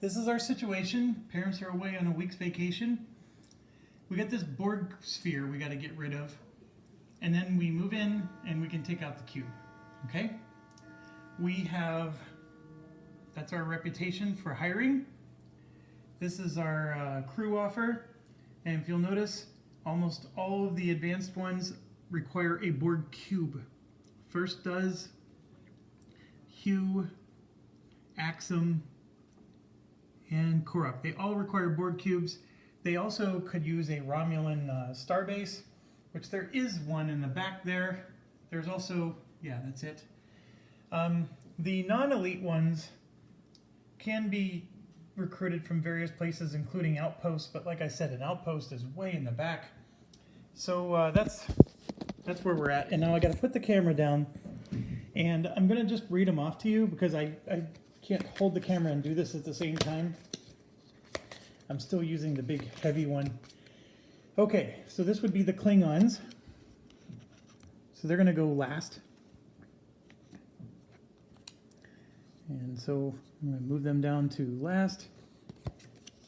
This is our situation. Parents are away on a week's vacation. We got this Borg sphere we got to get rid of. And then we move in and we can take out the cube. Okay? We have, that's our reputation for hiring. This is our crew offer. And if you'll notice, almost all of the advanced ones require a Borg cube. First does, Hugh, Axum, and Korok. They all require Borg cubes. They also could use a Romulan starbase, which there is one in the back there. There's also, yeah, that's it. The non-elite ones can be recruited from various places, including outposts, but like I said, an outpost is way in the back. So that's where we're at. And now I got to put the camera down, and I'm going to just read them off to you because I can't hold the camera and do this at the same time. I'm still using the big heavy one. Okay, so this would be the Klingons. So they're going to go last. And so I'm going to move them down to last.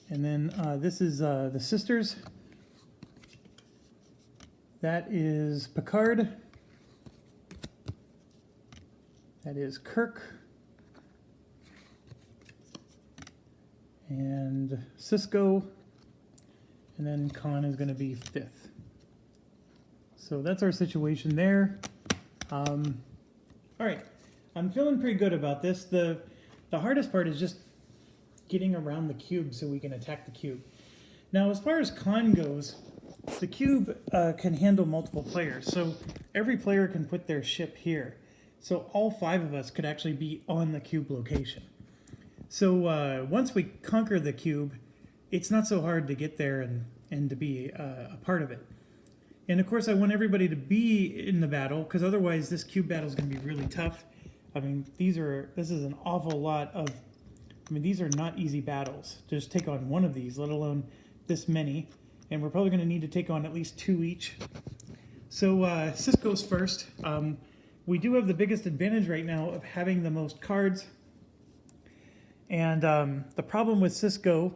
And then this is the sisters. That is Picard. That is Kirk. And Cisco. And then Khan is going to be 5th. So that's our situation there. All right. I'm feeling pretty good about this. The hardest part is just getting around the cube so we can attack the cube. Now, as far as Khan goes, the cube can handle multiple players. So every player can put their ship here. So all 5 of us could actually be on the cube location. So once we conquer the cube, it's not so hard to get there and to be a part of it. And of course, I want everybody to be in the battle, because otherwise this cube battle is going to be really tough. I mean, this is an awful lot of, these are not easy battles. To just take on one of these, let alone this many. And we're probably going to need to take on at least 2 each. So Cisco's first. We do have the biggest advantage right now of having the most cards. And the problem with Cisco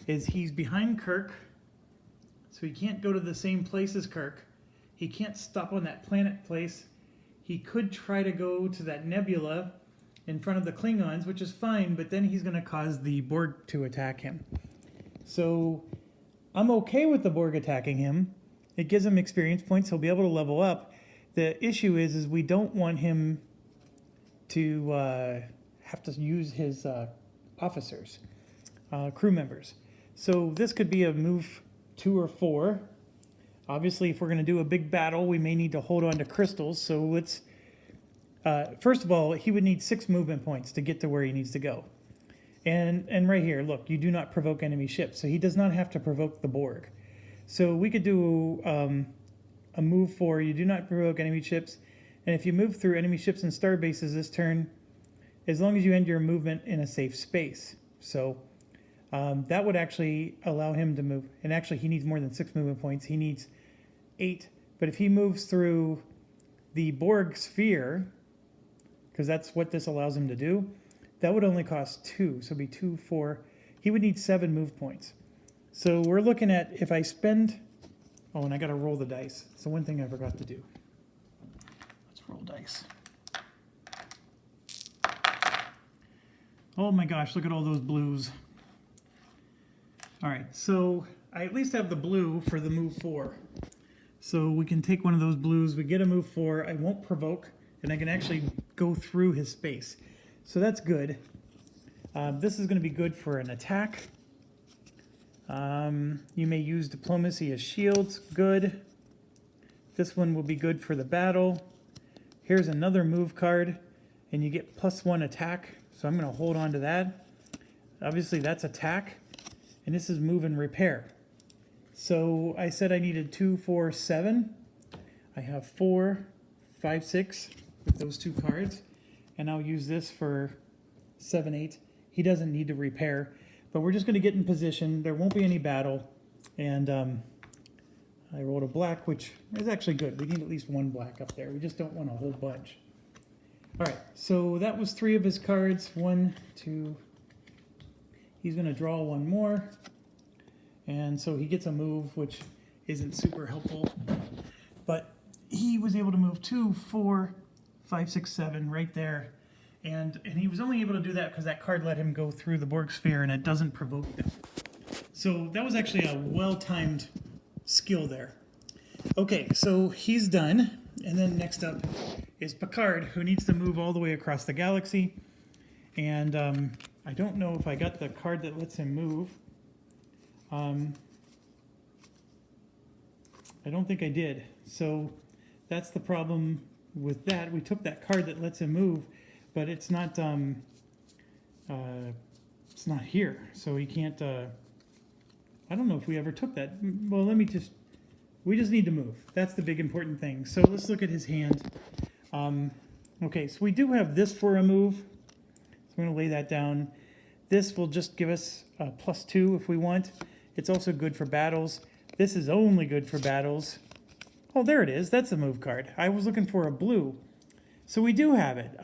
is he's behind Kirk, so he can't go to the same place as Kirk. He can't stop on that planet place. He could try to go to that nebula in front of the Klingons, which is fine, but then he's going to cause the Borg to attack him. So I'm okay with the Borg attacking him. It gives him experience points. He'll be able to level up. The issue is we don't want him to have to use his officers, crew members. So this could be a move 2 or 4. Obviously, if we're going to do a big battle, we may need to hold on to crystals. So let's, first of all, he would need 6 movement points to get to where he needs to go. And right here, look, you do not provoke enemy ships. So he does not have to provoke the Borg. So we could do a move 4, you do not provoke enemy ships. And if you move through enemy ships and star bases this turn, as long as you end your movement in a safe space. So that would actually allow him to move. And actually, he needs more than 6 movement points. He needs 8. But if he moves through the Borg sphere, because that's what this allows him to do, that would only cost 2. So it'd be 2, 4. He would need 7 move points. So we're looking at, if I spend... Oh, and I got to roll the dice. It's the one thing I forgot to do. Let's roll dice. Oh my gosh, look at all those blues. All right, so I at least have the blue for the move 4. So we can take one of those blues, we get a move 4, I won't provoke, and I can actually go through his space. So that's good. This is going to be good for an attack. You may use diplomacy as shields, good. This one will be good for the battle. Here's another move card, and you get +1 attack. So I'm going to hold on to that. Obviously, that's attack. And this is move and repair. So I said I needed 2, 4, 7. I have 4, 5, 6 with those 2 cards. And I'll use this for 7, 8. He doesn't need to repair. But we're just going to get in position. There won't be any battle. And I rolled a black, which is actually good. We need at least 1 black up there. We just don't want a whole bunch. All right, so that was 3 of his cards. 1, 2, He's going to draw one more. And so he gets a move, which isn't super helpful. But he was able to move 2, 4, 5, 6, 7 right there. And he was only able to do that because that card let him go through the Borg sphere and it doesn't provoke them. So that was actually a well-timed skill there. Okay, so he's done. And then next up is Picard, who needs to move all the way across the galaxy. And I don't know if I got the card that lets him move. I don't think I did. So that's the problem with that. We took that card that lets him move, but it's not here. So he can't, I don't know if we ever took that. Well, we just need to move. That's the big important thing. So let's look at his hand. Okay, so we do have this for a move. So I'm going to lay that down. This will just give us a +2 if we want. It's also good for battles. This is only good for battles. Oh, there it is. That's a move card. I was looking for a blue. So we do have it.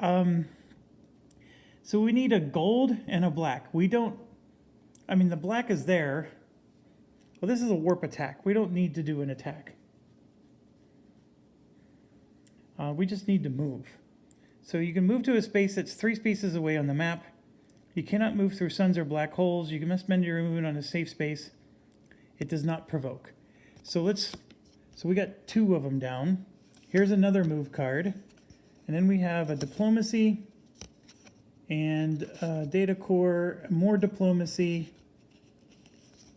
So we need a gold and a black. The black is there. Well, this is a warp attack. We don't need to do an attack. We just need to move. So you can move to a space that's 3 spaces away on the map. You cannot move through suns or black holes. You must spend your movement on a safe space. It does not provoke. So we got 2 of them down. Here's another move card. And then we have a diplomacy and data core, more diplomacy.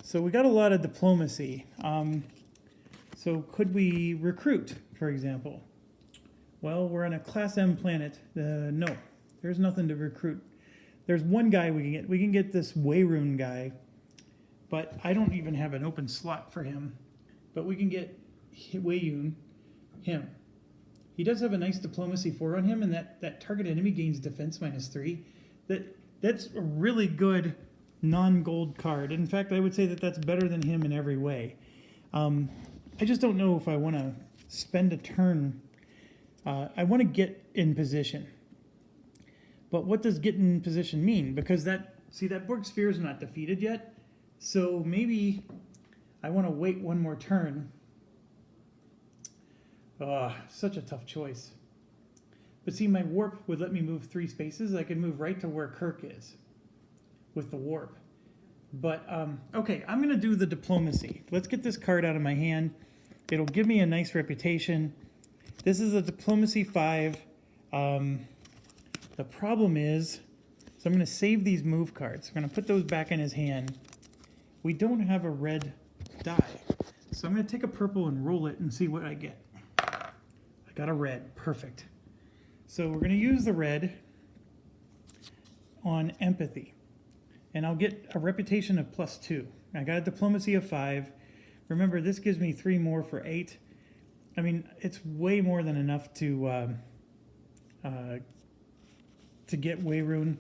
So we got a lot of diplomacy. So could we recruit, for example? Well, we're on a Class M planet. No, there's nothing to recruit. There's one guy we can get. We can get this Wayrune guy, but I don't even have an open slot for him. But we can get Wayrune, him. He does have a nice diplomacy 4 on him, and that target enemy gains defense -3. That's a really good non-gold card. In fact, I would say that that's better than him in every way. I just don't know if I want to spend a turn. I want to get in position. But what does get in position mean? Because that Borg sphere is not defeated yet. So maybe I want to wait one more turn. Such a tough choice. But see, my warp would let me move 3 spaces. I could move right to where Kirk is with the warp. But, okay, I'm going to do the diplomacy. Let's get this card out of my hand. It'll give me a nice reputation. This is a diplomacy 5. The problem is, so I'm going to save these move cards. I'm going to put those back in his hand. We don't have a red die. So I'm going to take a purple and roll it and see what I get. I got a red. Perfect. So we're going to use the red on empathy. And I'll get a reputation of +2. I got a diplomacy of 5. Remember, this gives me 3 more for 8. I mean, it's way more than enough to get Wayrune.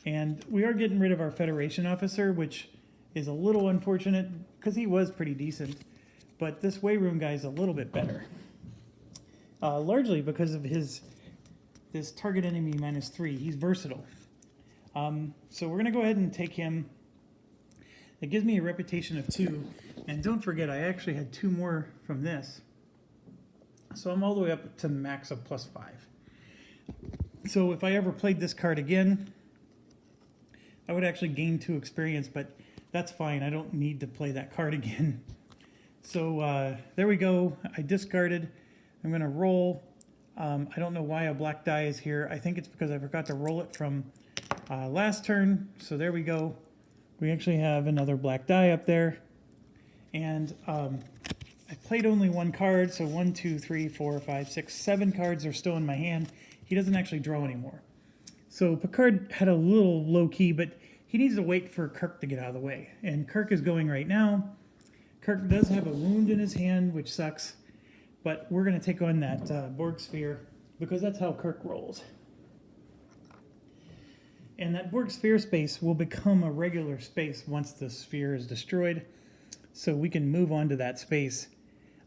And we are getting rid of our Federation officer, which is a little unfortunate because he was pretty decent. But this Wayrune guy is a little bit better. Largely because of this target enemy -3. He's versatile. So we're going to go ahead and take him. It gives me a reputation of 2. And don't forget, I actually had 2 more from this. So I'm all the way up to max of +5. So if I ever played this card again, I would actually gain 2 experience, but that's fine. I don't need to play that card again. So there we go. I discarded. I'm going to roll. I don't know why a black die is here. I think it's because I forgot to roll it from last turn. So there we go. We actually have another black die up there. And I played only 1 card, so 1, 2, 3, 4, 5, 6, 7 cards are still in my hand. He doesn't actually draw anymore. So Picard had a little low key, but he needs to wait for Kirk to get out of the way. And Kirk is going right now. Kirk does have a wound in his hand, which sucks. But we're going to take on that Borg sphere because that's how Kirk rolls. And that Borg sphere space will become a regular space once the sphere is destroyed. So we can move on to that space.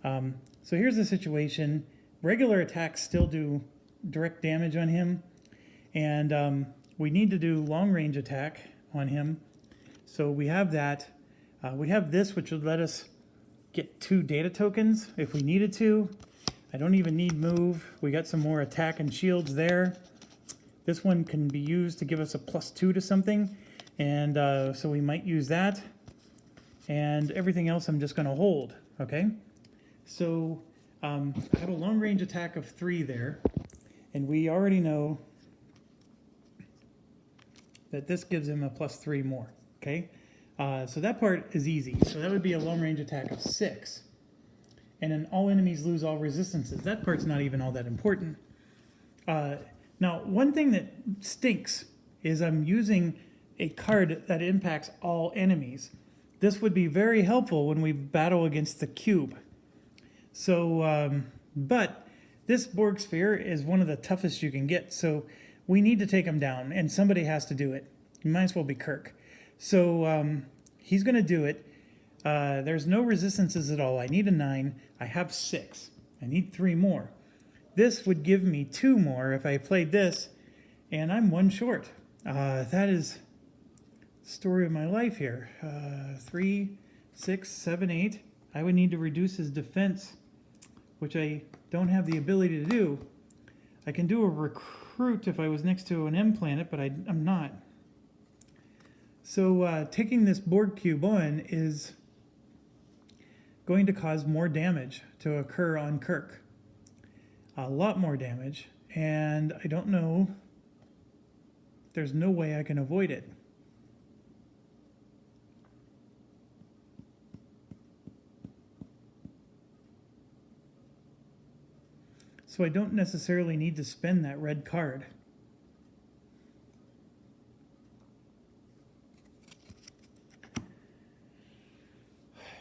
So here's the situation. Regular attacks still do direct damage on him. And we need to do long range attack on him. So we have that. We have this, which would let us get 2 data tokens if we needed to. I don't even need move. We got some more attack and shields there. This one can be used to give us a +2 to something, and so we might use that. And everything else I'm just going to hold, okay? So I have a long range attack of 3 there, and we already know that this gives him a +3 more, okay? So that part is easy. So that would be a long range attack of 6. And then all enemies lose all resistances. That part's not even all that important. Now, one thing that stinks is I'm using a card that impacts all enemies. This would be very helpful when we battle against the cube. So, but this Borg sphere is one of the toughest you can get. So we need to take him down, and somebody has to do it. It might as well be Kirk. So he's going to do it. There's no resistances at all. I need a 9. I have 6. I need 3 more. This would give me 2 more if I played this, and I'm 1 short. That is the story of my life here. 3, 6, 7, 8. I would need to reduce his defense, which I don't have the ability to do. I can do a recruit if I was next to an M planet, but I'm not. So taking this Borg cube on is going to cause more damage to occur on Kirk. A lot more damage, and I don't know, there's no way I can avoid it. So I don't necessarily need to spend that red card.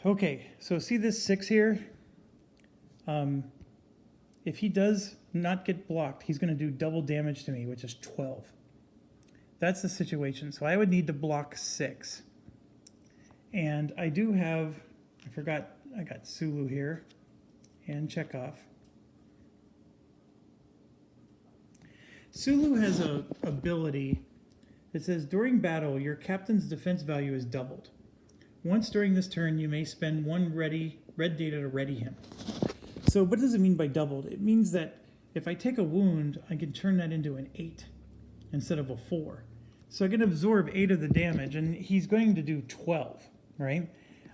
Okay, so see this 6 here? If he does not get blocked, he's going to do double damage to me, which is 12. That's the situation. So I would need to block 6. And I do have, I forgot, I got Sulu here and Chekhov. Sulu has a ability that says, during battle, your captain's defense value is doubled. Once during this turn, you may spend 1 red data to ready him. So what does it mean by doubled? It means that if I take a wound, I can turn that into an 8 instead of a 4. So I can absorb 8 of the damage, and he's going to do 12, right?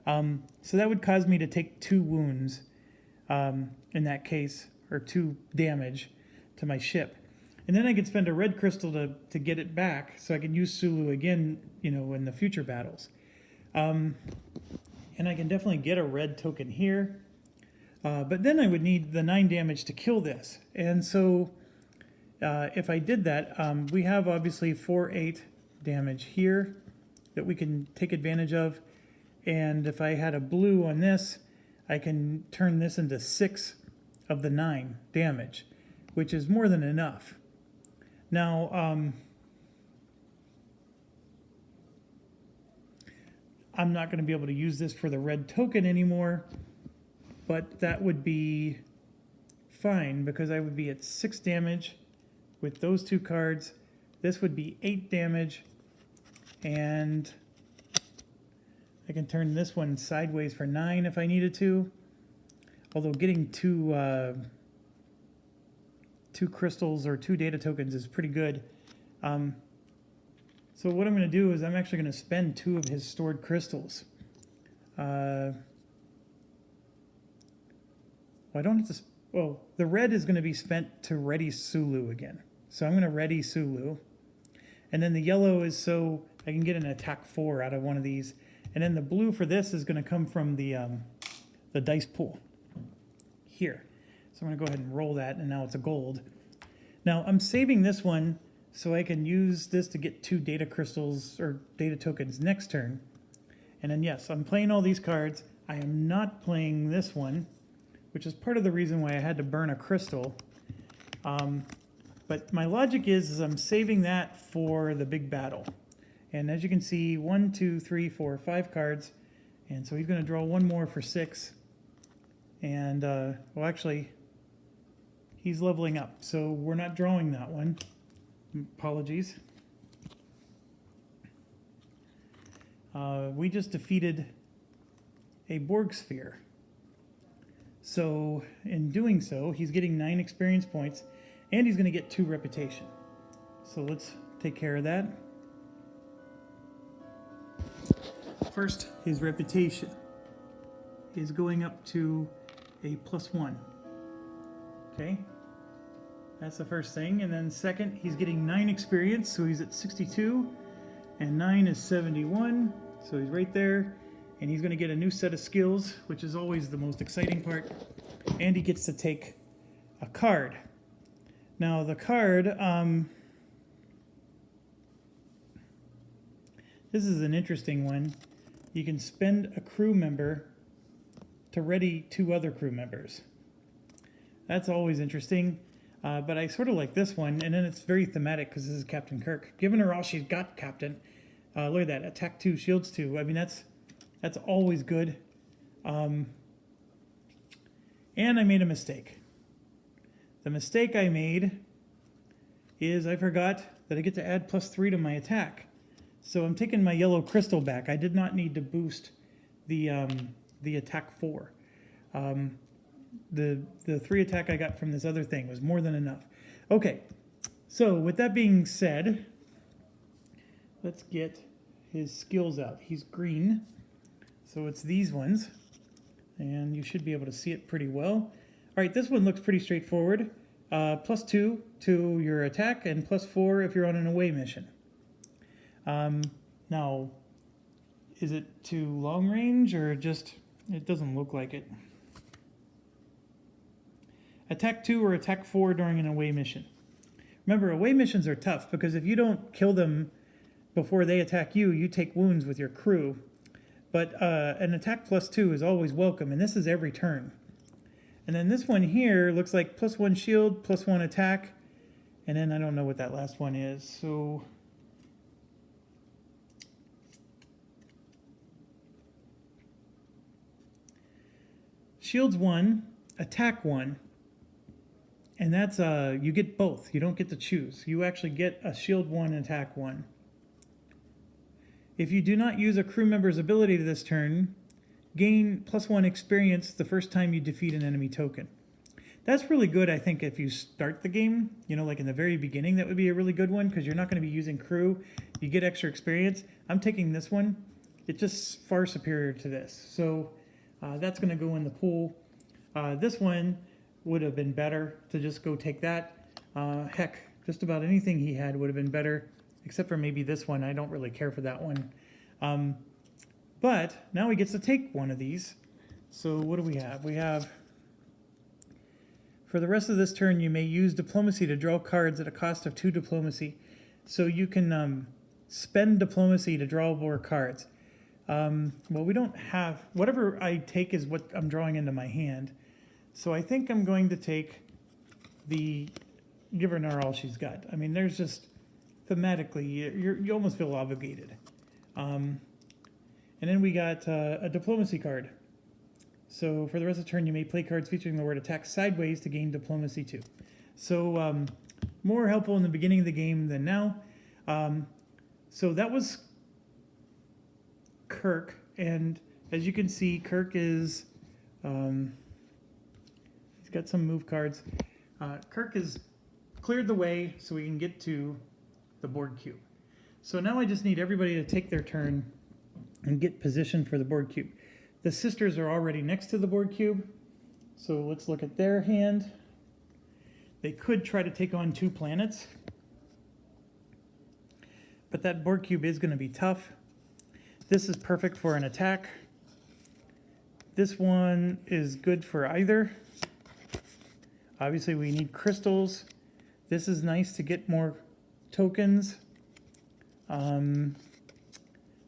So that would cause me to take 2 wounds in that case, or 2 damage to my ship. And then I could spend a red crystal to get it back, so I can use Sulu again, you know, in the future battles. And I can definitely get a red token here. But then I would need the 9 damage to kill this. And so if I did that, we have obviously 4/8 damage here that we can take advantage of. And if I had a blue on this, I can turn this into 6 of the 9 damage, which is more than enough. Now, I'm not going to be able to use this for the red token anymore, but that would be fine because I would be at 6 damage with those 2 cards. This would be 8 damage, and I can turn this one sideways for 9 if I needed to. Although getting 2 crystals or 2 data tokens is pretty good. So what I'm going to do is I'm actually going to spend 2 of his stored crystals. I don't have to. Well, the red is going to be spent to ready Sulu again. So I'm going to ready Sulu. And then the yellow is so I can get an attack 4 out of one of these. And then the blue for this is going to come from the dice pool here. So I'm going to go ahead and roll that, and now it's a gold. Now I'm saving this one so I can use this to get 2 data crystals or data tokens next turn. And then yes, I'm playing all these cards. I am not playing this one, which is part of the reason why I had to burn a crystal. But my logic is I'm saving that for the big battle. And as you can see, 1, 2, 3, 4, 5 cards. And so he's going to draw 1 more for 6. And, well, actually, he's leveling up. So we're not drawing that one. we just defeated a Borg sphere. So in doing so, he's getting 9 experience points, and he's going to get 2 reputation. So let's take care of that. First, his reputation is going up to a +1. Okay, that's the first thing. And then second, he's getting 9 experience, so he's at 62, and 9 is 71, so he's right there. And he's going to get a new set of skills, which is always the most exciting part. And he gets to take a card. Now the card, this is an interesting one. You can spend a crew member to ready 2 other crew members. That's always interesting. But I sort of like this one, and then it's very thematic because this is Captain Kirk. Giving her all she's got, Captain. Look at that, attack 2, shields 2. I mean, that's always good. And I made a mistake. The mistake I made is I forgot that I get to add +3 to my attack. So I'm taking my yellow crystal back. I did not need to boost the attack 4. The 3 attack I got from this other thing was more than enough. Okay, so with that being said, let's get his skills out. He's green. So it's these ones, and you should be able to see it pretty well. All right, this one looks pretty straightforward. +2 to your attack, and +4 if you're on an away mission. Now, is it to long range, or just, it doesn't look like it. Attack 2 or attack 4 during an away mission. Remember, away missions are tough, because if you don't kill them before they attack you, you take wounds with your crew. But an attack +2 is always welcome, and this is every turn. And then this one here looks like +1 shield, +1 attack, and then I don't know what that last one is. So shields 1, attack 1, and that's you get both. You don't get to choose. You actually get a shield 1, attack 1. If you do not use a crew member's ability this turn, gain +1 experience the first time you defeat an enemy token. That's really good, I think, if you start the game. You know, like in the very beginning, that would be a really good one, because you're not going to be using crew. You get extra experience. I'm taking this one. It's just far superior to this. So that's going to go in the pool. This one would have been better to just go take that. Heck, just about anything he had would have been better. Except for maybe this one. I don't really care for that one. But now he gets to take one of these. So what do we have? We have, for the rest of this turn, you may use diplomacy to draw cards at a cost of 2 diplomacy. So you can spend diplomacy to draw more cards. Well, we don't have, whatever I take is what I'm drawing into my hand. So I think I'm going to take the give her all she's got. I mean, there's just, thematically, you almost feel obligated. And then we got a diplomacy card. So for the rest of the turn, you may play cards featuring the word attack sideways to gain diplomacy 2. So more helpful in the beginning of the game than now. So that was Kirk. And as you can see, Kirk is, he's got some move cards. Kirk has cleared the way so we can get to the Borg cube. So now I just need everybody to take their turn and get positioned for the Borg cube. The sisters are already next to the Borg cube, so let's look at their hand. They could try to take on 2 planets, but that Borg cube is going to be tough. This is perfect for an attack. This one is good for either. Obviously we need crystals. This is nice to get more tokens.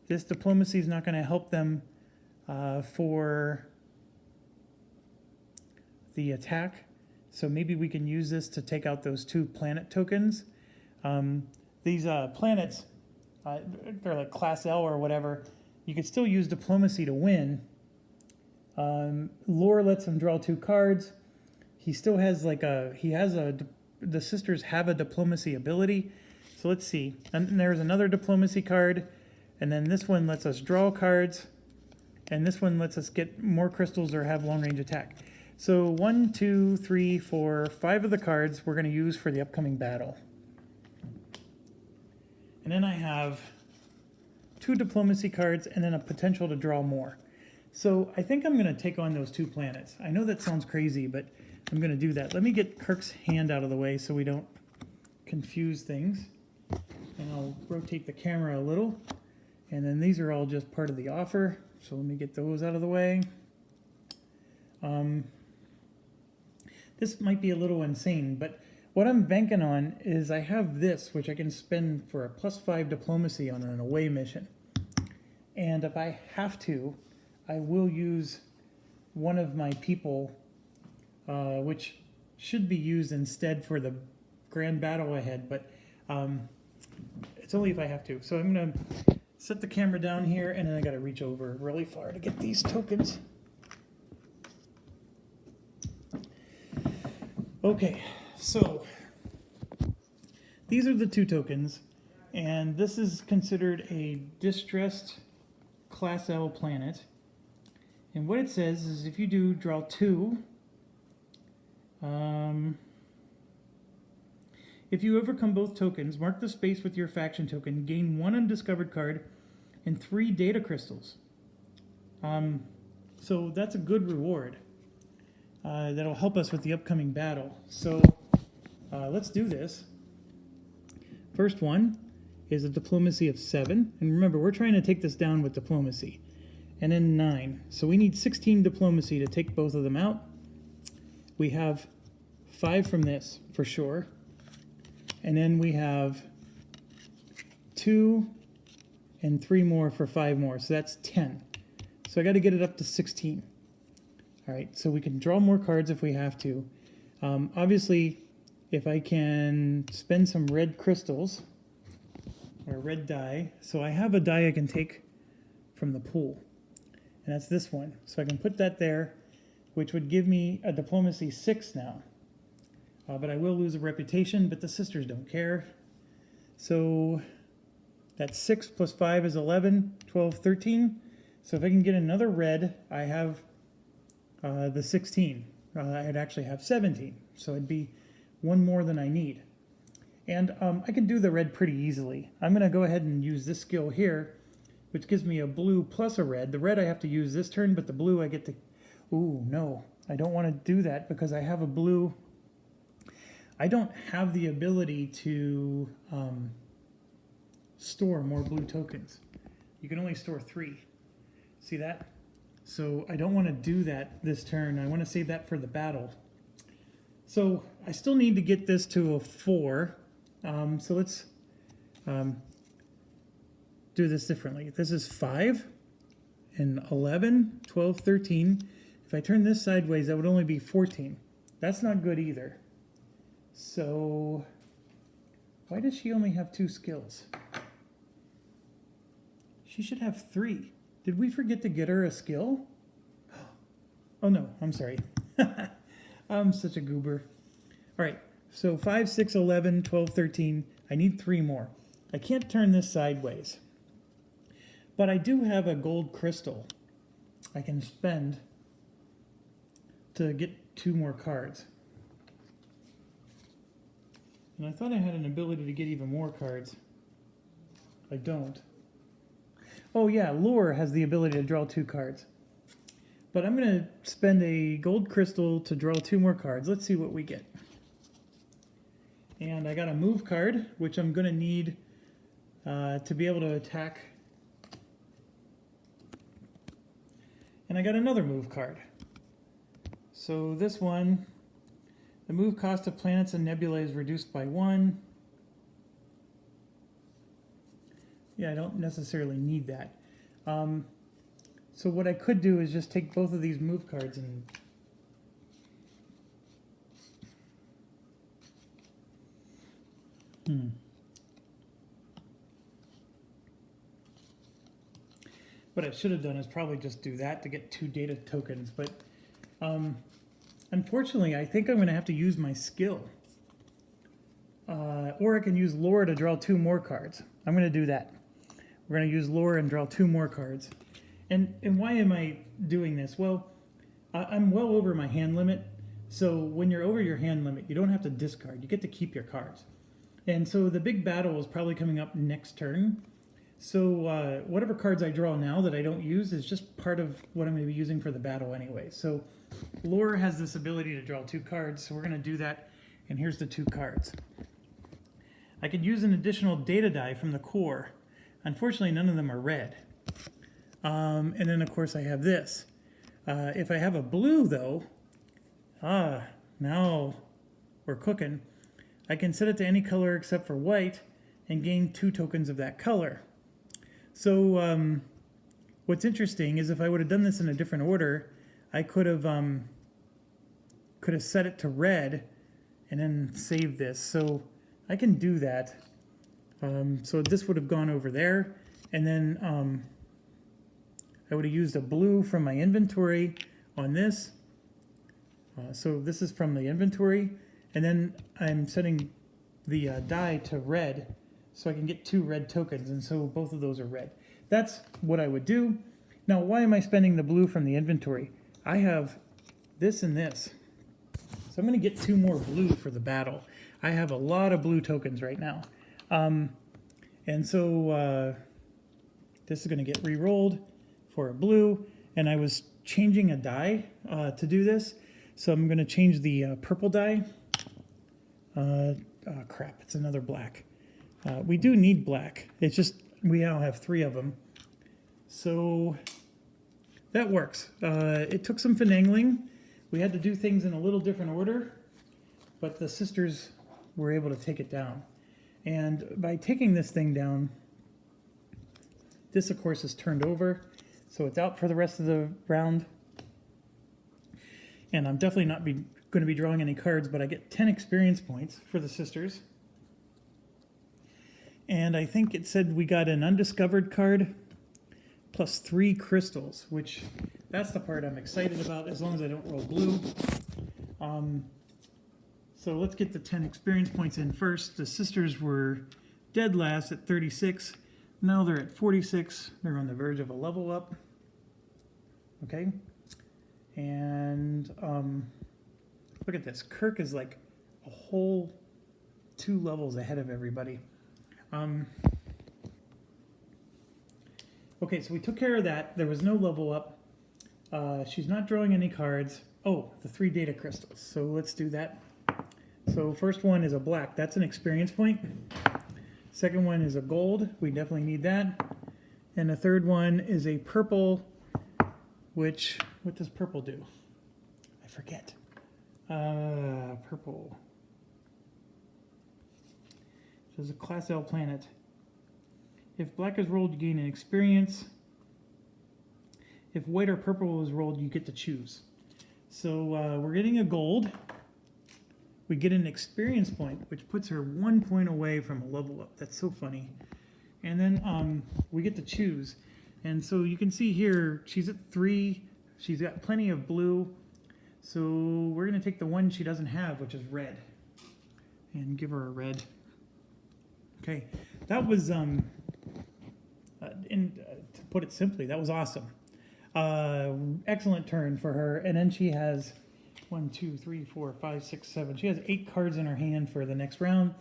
This diplomacy is not going to help them for the attack, so maybe we can use this to take out those 2 planet tokens. These planets, they're like class L or whatever. You could still use diplomacy to win. Lore lets him draw 2 cards. He still has like the sisters have a diplomacy ability. So let's see. And there's another diplomacy card. And then this one lets us draw cards, and this one lets us get more crystals or have long range attack. So 1, 2, 3, 4, 5 of the cards we're going to use for the upcoming battle. And then I have 2 diplomacy cards and then a potential to draw more. So I think I'm going to take on those 2 planets. I know that sounds crazy, but I'm going to do that. Let me get Kirk's hand out of the way so we don't confuse things. And I'll rotate the camera a little. And then these are all just part of the offer. So let me get those out of the way. This might be a little insane, but what I'm banking on is I have this, which I can spend for a +5 diplomacy on an away mission. And if I have to, I will use one of my people, which should be used instead for the grand battle ahead, but it's only if I have to. So I'm going to set the camera down here, and then I got to reach over really far to get these tokens. Okay, so these are the 2 tokens, and this is considered a distressed Class L planet. And what it says is if you do draw 2, if you overcome both tokens, mark the space with your faction token, gain 1 undiscovered card and 3 data crystals. So that's a good reward. That'll help us with the upcoming battle. So let's do this. First one is a diplomacy of 7. And remember, we're trying to take this down with diplomacy. And then 9. So we need 16 diplomacy to take both of them out. We have 5 from this, for sure. And then we have 2 and 3 more for 5 more. So that's 10. So I got to get it up to 16. All right, so we can draw more cards if we have to. Obviously, if I can spend some red crystals, or red dye, so I have a die I can take from the pool. And that's this one. So I can put that there, which would give me a diplomacy 6 now. But I will lose a reputation, but the sisters don't care. So that's 6 plus 5 is 11, 12, 13. So if I can get another red, I have the 16. I'd actually have 17. So it'd be 1 more than I need. And I can do the red pretty easily. I'm going to go ahead and use this skill here, which gives me a blue plus a red. The red I have to use this turn, but the blue I get to... Ooh, no. I don't want to do that because I have a blue... I don't have the ability to store more blue tokens. You can only store 3. See that? So I don't want to do that this turn. I want to save that for the battle. So I still need to get this to a 4. So let's do this differently. This is 5 and 11, 12, 13. If I turn this sideways, that would only be 14. That's not good either. So why does she only have 2 skills? She should have 3. Did we forget to get her a skill? Oh no, I'm sorry. I'm such a goober. All right, so 5, 6, 11, 12, 13. I need 3 more. I can't turn this sideways. But I do have a gold crystal I can spend to get 2 more cards. And I thought I had an ability to get even more cards. I don't. Oh yeah, Lure has the ability to draw 2 cards. But I'm going to spend a gold crystal to draw 2 more cards. Let's see what we get. And I got a move card, which I'm going to need to be able to attack. And I got another move card. So this one, the move cost of planets and nebulae is reduced by 1. Yeah, I don't necessarily need that. So what I could do is just take both of these move cards and... What I should have done is probably just do that to get 2 data tokens, but unfortunately I think I'm going to have to use my skill. Or I can use Lore to draw 2 more cards. I'm going to do that. we're going to use lore and draw 2 more cards. And why am I doing this? Well, I'm well over my hand limit. So when you're over your hand limit, you don't have to discard. You get to keep your cards. And so the big battle is probably coming up next turn. So whatever cards I draw now that I don't use is just part of what I'm going to be using for the battle anyway. So lore has this ability to draw 2 cards, so we're going to do that. And here's the 2 cards. I could use an additional data die from the core. Unfortunately, none of them are red. And then, of course, I have this. If I have a blue, though, now we're cooking. I can set it to any color except for white and gain 2 tokens of that color. So what's interesting is if I would have done this in a different order, I could have set it to red and then save this. So I can do that. So this would have gone over there, and then I would have used a blue from my inventory on this. So this is from the inventory, and then I'm setting the die to red so I can get 2 red tokens, and so both of those are red. That's what I would do. Now, why am I spending the blue from the inventory? I have this and this. So I'm going to get 2 more blue for the battle. I have a lot of blue tokens right now. And so this is going to get re-rolled for a blue, and I was changing a die to do this. So I'm going to change the purple die. Crap, it's another black. We do need black. It's just we now have 3 of them. So that works. It took some finagling. We had to do things in a little different order, but the sisters were able to take it down. And by taking this thing down, this, of course, is turned over. So it's out for the rest of the round. And I'm definitely not going to be drawing any cards, but I get 10 experience points for the sisters. And I think it said we got an undiscovered card plus 3 crystals, which that's the part I'm excited about, as long as I don't roll blue. So let's get the 10 experience points in first. The sisters were dead last at 36. Now they're at 46. They're on the verge of a level up. Okay. And look at this. Kirk is like a whole 2 levels ahead of everybody. Okay, so we took care of that. There was no level up. She's not drawing any cards. Oh, the 3 data crystals. So let's do that. So first one is a black. That's an experience point. Second one is a gold. We definitely need that. And the third one is a purple, which, what does purple do? I forget. Purple. So it's a Class L planet. If black is rolled, you gain an experience. If white or purple is rolled, you get to choose. So we're getting a gold. We get an experience point, which puts her 1 point away from a level up. That's so funny. And then we get to choose. And so you can see here, she's at 3. She's got plenty of blue. So we're going to take the one she doesn't have, which is red, and give her a red. Okay, that was, to put it simply, that was awesome. Excellent turn for her. And then she has 1, 2, 3, 4, 5, 6, 7. She has 8 cards in her hand for the next round.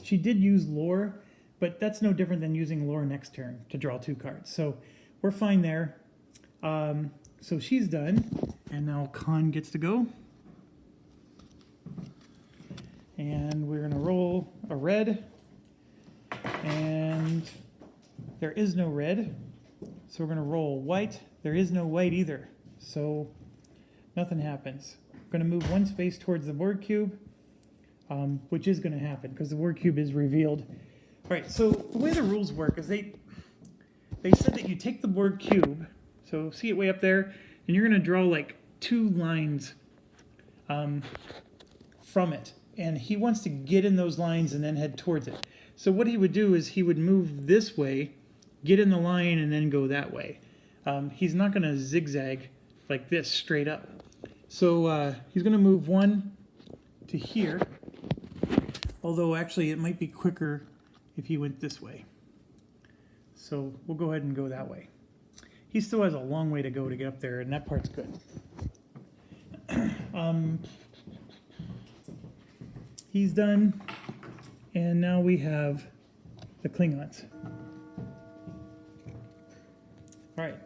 She did use lore, but that's no different than using lore next turn to draw 2 cards. So we're fine there. So she's done, and now Khan gets to go. And we're going to roll a red, and there is no red. So we're going to roll white. There is no white either, so nothing happens. We're going to move 1 space towards the board cube, which is going to happen because the board cube is revealed. All right, so the way the rules work is they said that you take the board cube, so see it way up there, and you're going to draw like 2 lines from it. And he wants to get in those lines and then head towards it. So what he would do is he would move this way, get in the line, and then go that way. He's not going to zigzag like this straight up. So he's going to move 1 to here, although actually it might be quicker if he went this way. So we'll go ahead and go that way. He still has a long way to go to get up there, and that part's good. He's done, and now we have the Klingons. All right.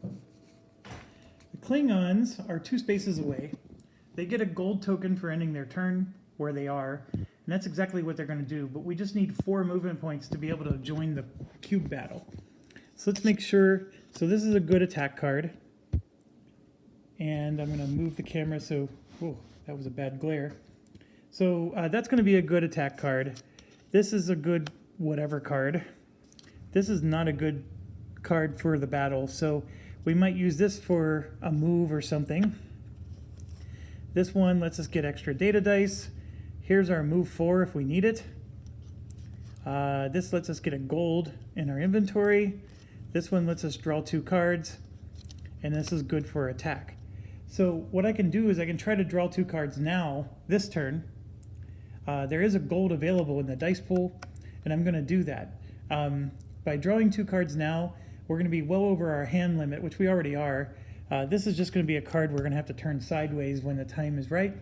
The Klingons are 2 spaces away. They get a gold token for ending their turn where they are, and that's exactly what they're going to do, but we just need 4 movement points to be able to join the cube battle. So let's make sure, so this is a good attack card, and I'm going to move the camera so, whoa, that was a bad glare. So that's going to be a good attack card. This is a good whatever card. This is not a good card for the battle, so we might use this for a move or something. This one lets us get extra data dice. Here's our move 4 if we need it. This lets us get a gold in our inventory. This one lets us draw 2 cards, and this is good for attack. So what I can do is I can try to draw 2 cards now, this turn. There is a gold available in the dice pool, and I'm going to do that. By drawing 2 cards now, we're going to be well over our hand limit, which we already are. This is just going to be a card we're going to have to turn sideways when the time is right.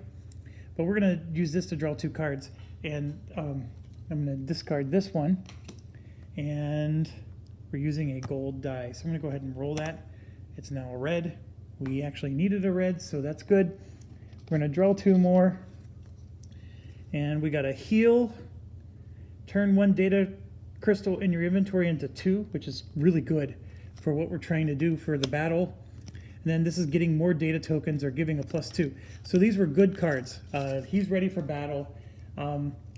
But we're going to use this to draw 2 cards, and I'm going to discard this one, and we're using a gold die. So I'm going to go ahead and roll that. It's now a red. We actually needed a red, so that's good. We're going to draw 2 more. And we got a heal. Turn 1 data crystal in your inventory into 2, which is really good for what we're trying to do for the battle. And then this is getting more data tokens or giving a +2. So these were good cards. He's ready for battle.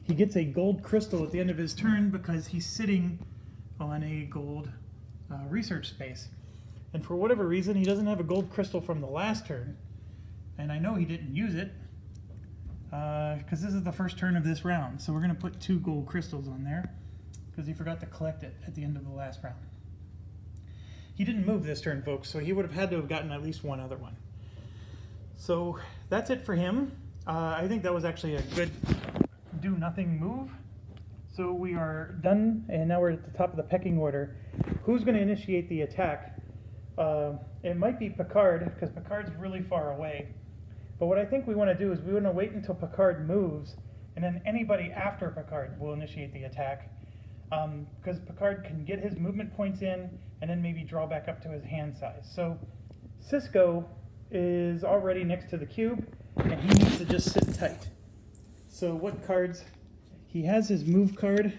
He gets a gold crystal at the end of his turn because he's sitting on a gold research space. And for whatever reason, he doesn't have a gold crystal from the last turn. And I know he didn't use it because this is the first turn of this round. So we're going to put 2 gold crystals on there because he forgot to collect it at the end of the last round. He didn't move this turn, folks, so he would have had to have gotten at least 1 other one. So that's it for him. I think that was actually a good do-nothing move. So we are done, and now we're at the top of the pecking order. Who's going to initiate the attack? It might be Picard, because Picard's really far away. But what I think we want to do is we want to wait until Picard moves, and then anybody after Picard will initiate the attack. Because Picard can get his movement points in, and then maybe draw back up to his hand size. So Cisco is already next to the cube, and he needs to just sit tight. So what cards? He has his move card,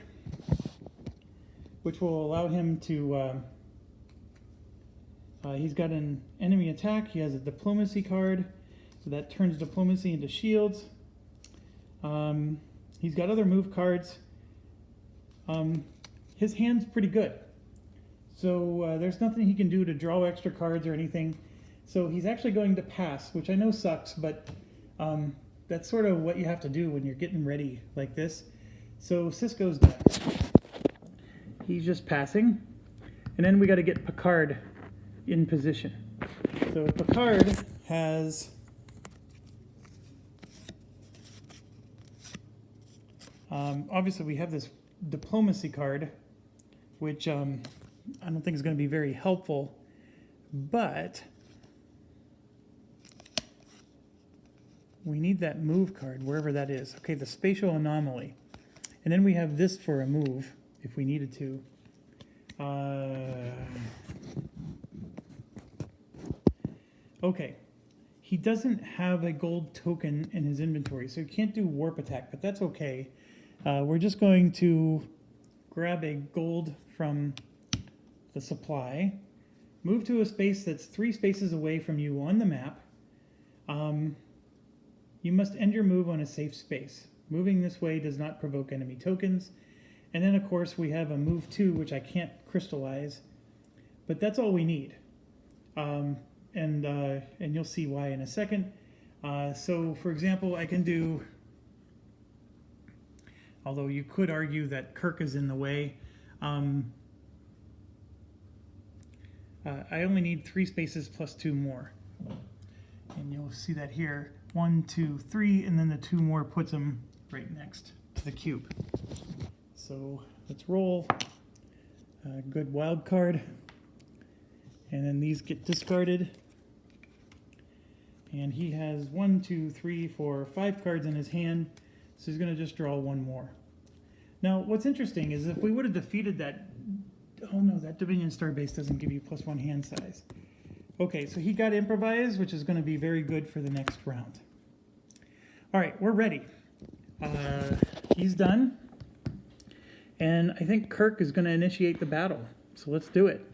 which will allow him to... he's got an enemy attack. He has a diplomacy card, so that turns diplomacy into shields. He's got other move cards. His hand's pretty good. So there's nothing he can do to draw extra cards or anything. So he's actually going to pass, which I know sucks, but that's sort of what you have to do when you're getting ready like this. So Cisco's done. He's just passing. And then we got to get Picard in position. So Picard has obviously we have this diplomacy card, which I don't think is going to be very helpful, but we need that move card wherever that is. Okay, the spatial anomaly, and then we have this for a move if we needed to. Okay, he doesn't have a gold token in his inventory, so he can't do warp attack, but that's okay. We're just going to grab a gold from the supply, move to a space that's 3 spaces away from you on the map. You must end your move on a safe space. Moving this way does not provoke enemy tokens. And then, of course, we have a move 2, which I can't crystallize, but that's all we need. And you'll see why in a second. So, for example, I can do... Although you could argue that Kirk is in the way. I only need 3 spaces plus 2 more. And you'll see that here. 1, 2, 3, and then the 2 more puts them right next to the cube. So let's roll. Good wild card. And then these get discarded. And he has 1, 2, 3, 4, 5 cards in his hand, so he's going to just draw one more. Now, what's interesting is if we would have defeated that... Oh no, that Dominion Star base doesn't give you +1 hand size. Okay, so he got Improvise, which is going to be very good for the next round. All right, we're ready. He's done. And I think Kirk is going to initiate the battle. So let's do it.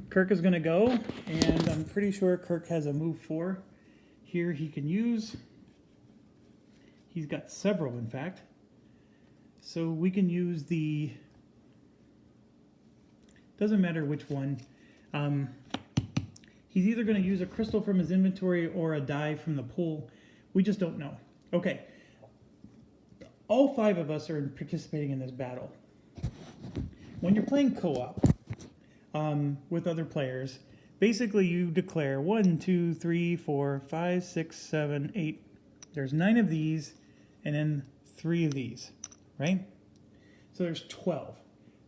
Kirk is going to go, and I'm pretty sure Kirk has a move 4 here he can use. He's got several, in fact. So we can use the... Doesn't matter which one. He's either going to use a crystal from his inventory or a die from the pool. We just don't know. Okay. All 5 of us are participating in this battle. When you're playing co-op with other players, basically you declare 1, 2, 3, 4, 5, 6, 7, 8. There's 9 of these and then 3 of these, right? So there's 12.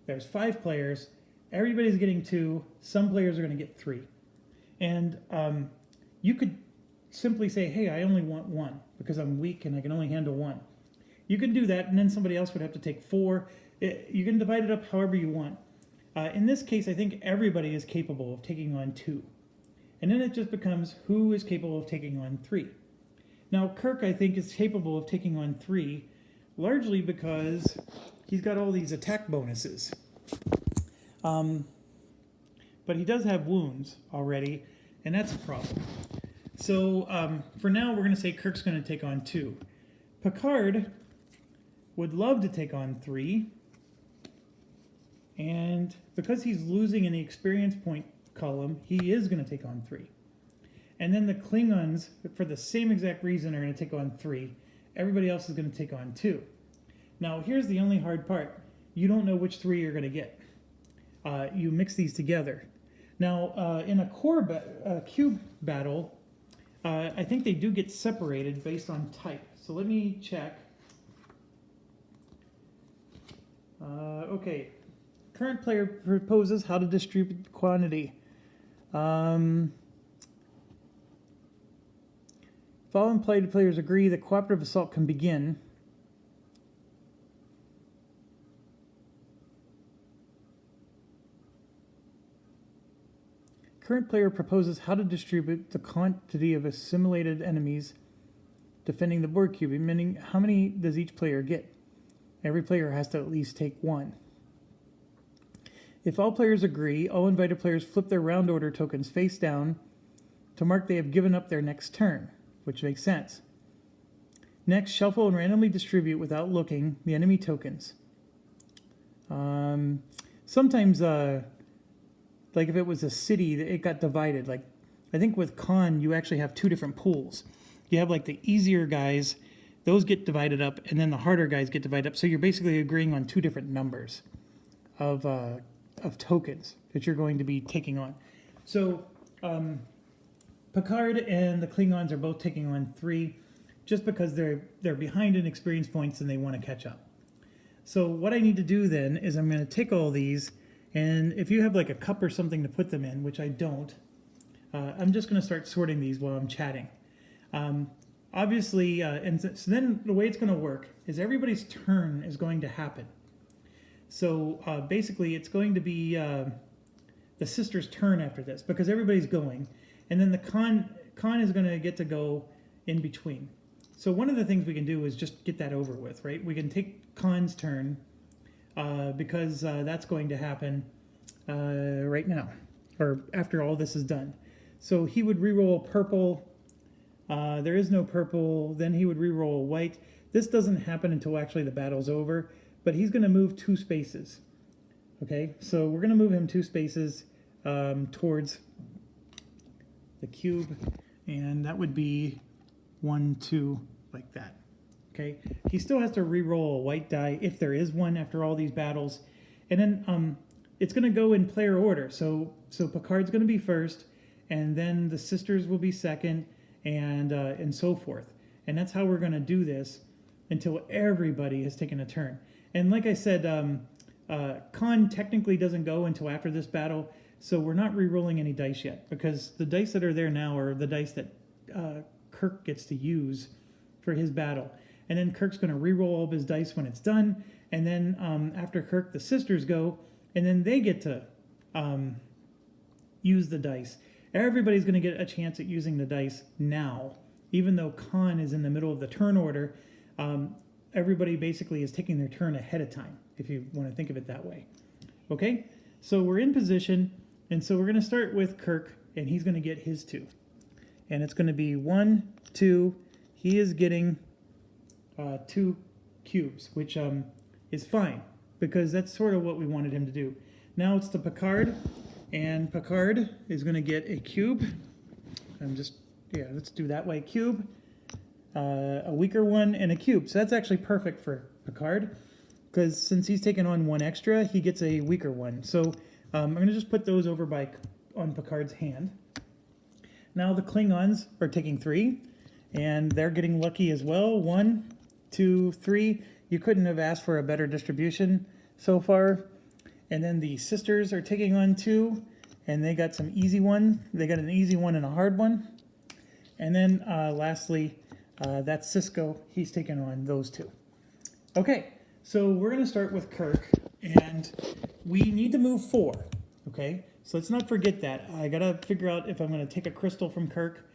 There's 5 players. Everybody's getting 2. Some players are going to get 3. And you could simply say, hey, I only want 1 because I'm weak and I can only handle 1. You can do that, and then somebody else would have to take 4. You can divide it up however you want. In this case, I think everybody is capable of taking on 2. And then it just becomes who is capable of taking on 3. Now, Kirk, I think, is capable of taking on 3, largely because he's got all these attack bonuses. But he does have wounds already, and that's a problem. So for now, we're going to say Kirk's going to take on 2. Picard would love to take on 3. And because he's losing in the experience point column, he is going to take on 3. And then the Klingons, for the same exact reason, are going to take on 3. Everybody else is going to take on 2. Now, here's the only hard part. You don't know which 3 you're going to get. You mix these together. Now, in a cube battle, I think they do get separated based on type. So let me check. Okay. Current player proposes how to distribute quantity. Following players agree that cooperative assault can begin. Current player proposes how to distribute the quantity of assimilated enemies defending the board cube, meaning how many does each player get? Every player has to at least take 1. If all players agree, all invited players flip their round order tokens face down to mark they have given up their next turn, which makes sense. Next, shuffle and randomly distribute without looking the enemy tokens. Sometimes, like if it was a city, it got divided. Like I think with Con, you actually have 2 different pools. You have like the easier guys, those get divided up, and then the harder guys get divided up. So you're basically agreeing on 2 different numbers of tokens that you're going to be taking on. So Picard and the Klingons are both taking on 3 just because they're behind in experience points and they want to catch up. So what I need to do then is I'm going to take all these, and if you have like a cup or something to put them in, which I don't, I'm just going to start sorting these while I'm chatting. Obviously, and so then the way it's going to work is everybody's turn is going to happen. So basically, it's going to be the sister's turn after this because everybody's going, and then the con is going to get to go in between. So one of the things we can do is just get that over with, right? We can take Con's turn because that's going to happen right now, or after all this is done. So he would reroll purple. There is no purple. Then he would reroll white. This doesn't happen until actually the battle's over. But he's going to move 2 spaces, okay? So we're going to move him 2 spaces towards the cube, and that would be 1, 2, like that, okay? He still has to re-roll a white die, if there is one, after all these battles. And then it's going to go in player order. So Picard's going to be first, and then the sisters will be second, and so forth. And that's how we're going to do this until everybody has taken a turn. And like I said, Con technically doesn't go until after this battle, so we're not re-rolling any dice yet, because the dice that are there now are the dice that Kirk gets to use for his battle. And then Kirk's going to re-roll all of his dice when it's done, and then after Kirk, the sisters go, and then they get to use the dice. Everybody's going to get a chance at using the dice now. Even though Khan is in the middle of the turn order, everybody basically is taking their turn ahead of time, if you want to think of it that way. Okay, so we're in position, and so we're going to start with Kirk, and he's going to get his 2. And it's going to be 1, 2. He is getting 2 cubes, which is fine, because that's sort of what we wanted him to do. Now it's to Picard, and Picard is going to get a cube. Let's do that way. Cube, a weaker one, and a cube. So that's actually perfect for Picard, because since he's taken on 1 extra, he gets a weaker one. So I'm going to just put those over on Picard's hand. Now the Klingons are taking 3, and they're getting lucky as well. 1, 2, 3. You couldn't have asked for a better distribution so far. And then the sisters are taking on 2, and they got some easy one. They got an easy one and a hard one. And then lastly, that's Cisco. He's taking on those 2. Okay, so we're going to start with Kirk, and we need to move 4. Okay, so let's not forget that. I got to figure out if I'm going to take a crystal from Kirk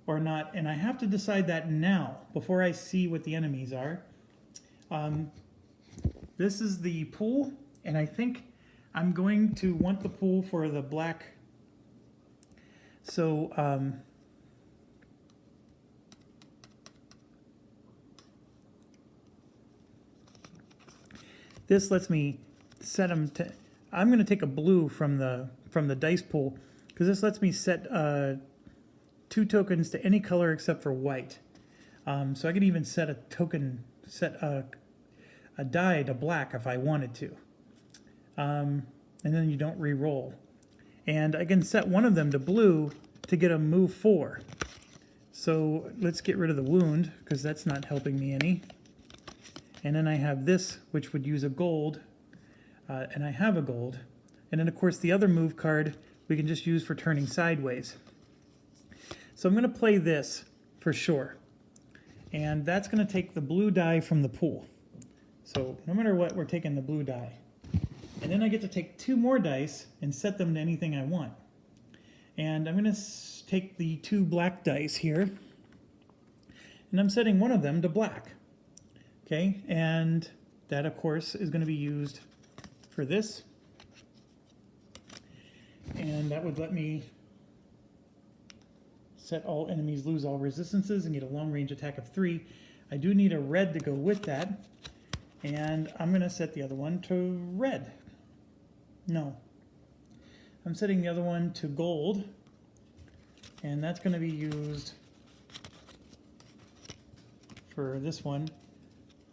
or not, and I have to decide that now before I see what the enemies are. This is the pool, and I think I'm going to want the pool for the black. So this lets me set them to. I'm going to take a blue from the dice pool, because this lets me set 2 tokens to any color except for white. So I could even set a die to black if I wanted to. And then you don't re-roll. And I can set one of them to blue to get a move 4. So let's get rid of the wound, because that's not helping me any. And then I have this, which would use a gold, and I have a gold. And then, of course, the other move card we can just use for turning sideways. So I'm going to play this for sure. And that's going to take the blue die from the pool. So no matter what, we're taking the blue die. And then I get to take 2 more dice and set them to anything I want. And I'm going to take the 2 black dice here, and I'm setting one of them to black. Okay, and that, of course, is going to be used for this. And that would let me set all enemies lose all resistances and get a long-range attack of 3. I do need a red to go with that. And I'm going to set the other one to red. No. I'm setting the other one to gold. And that's going to be used for this one,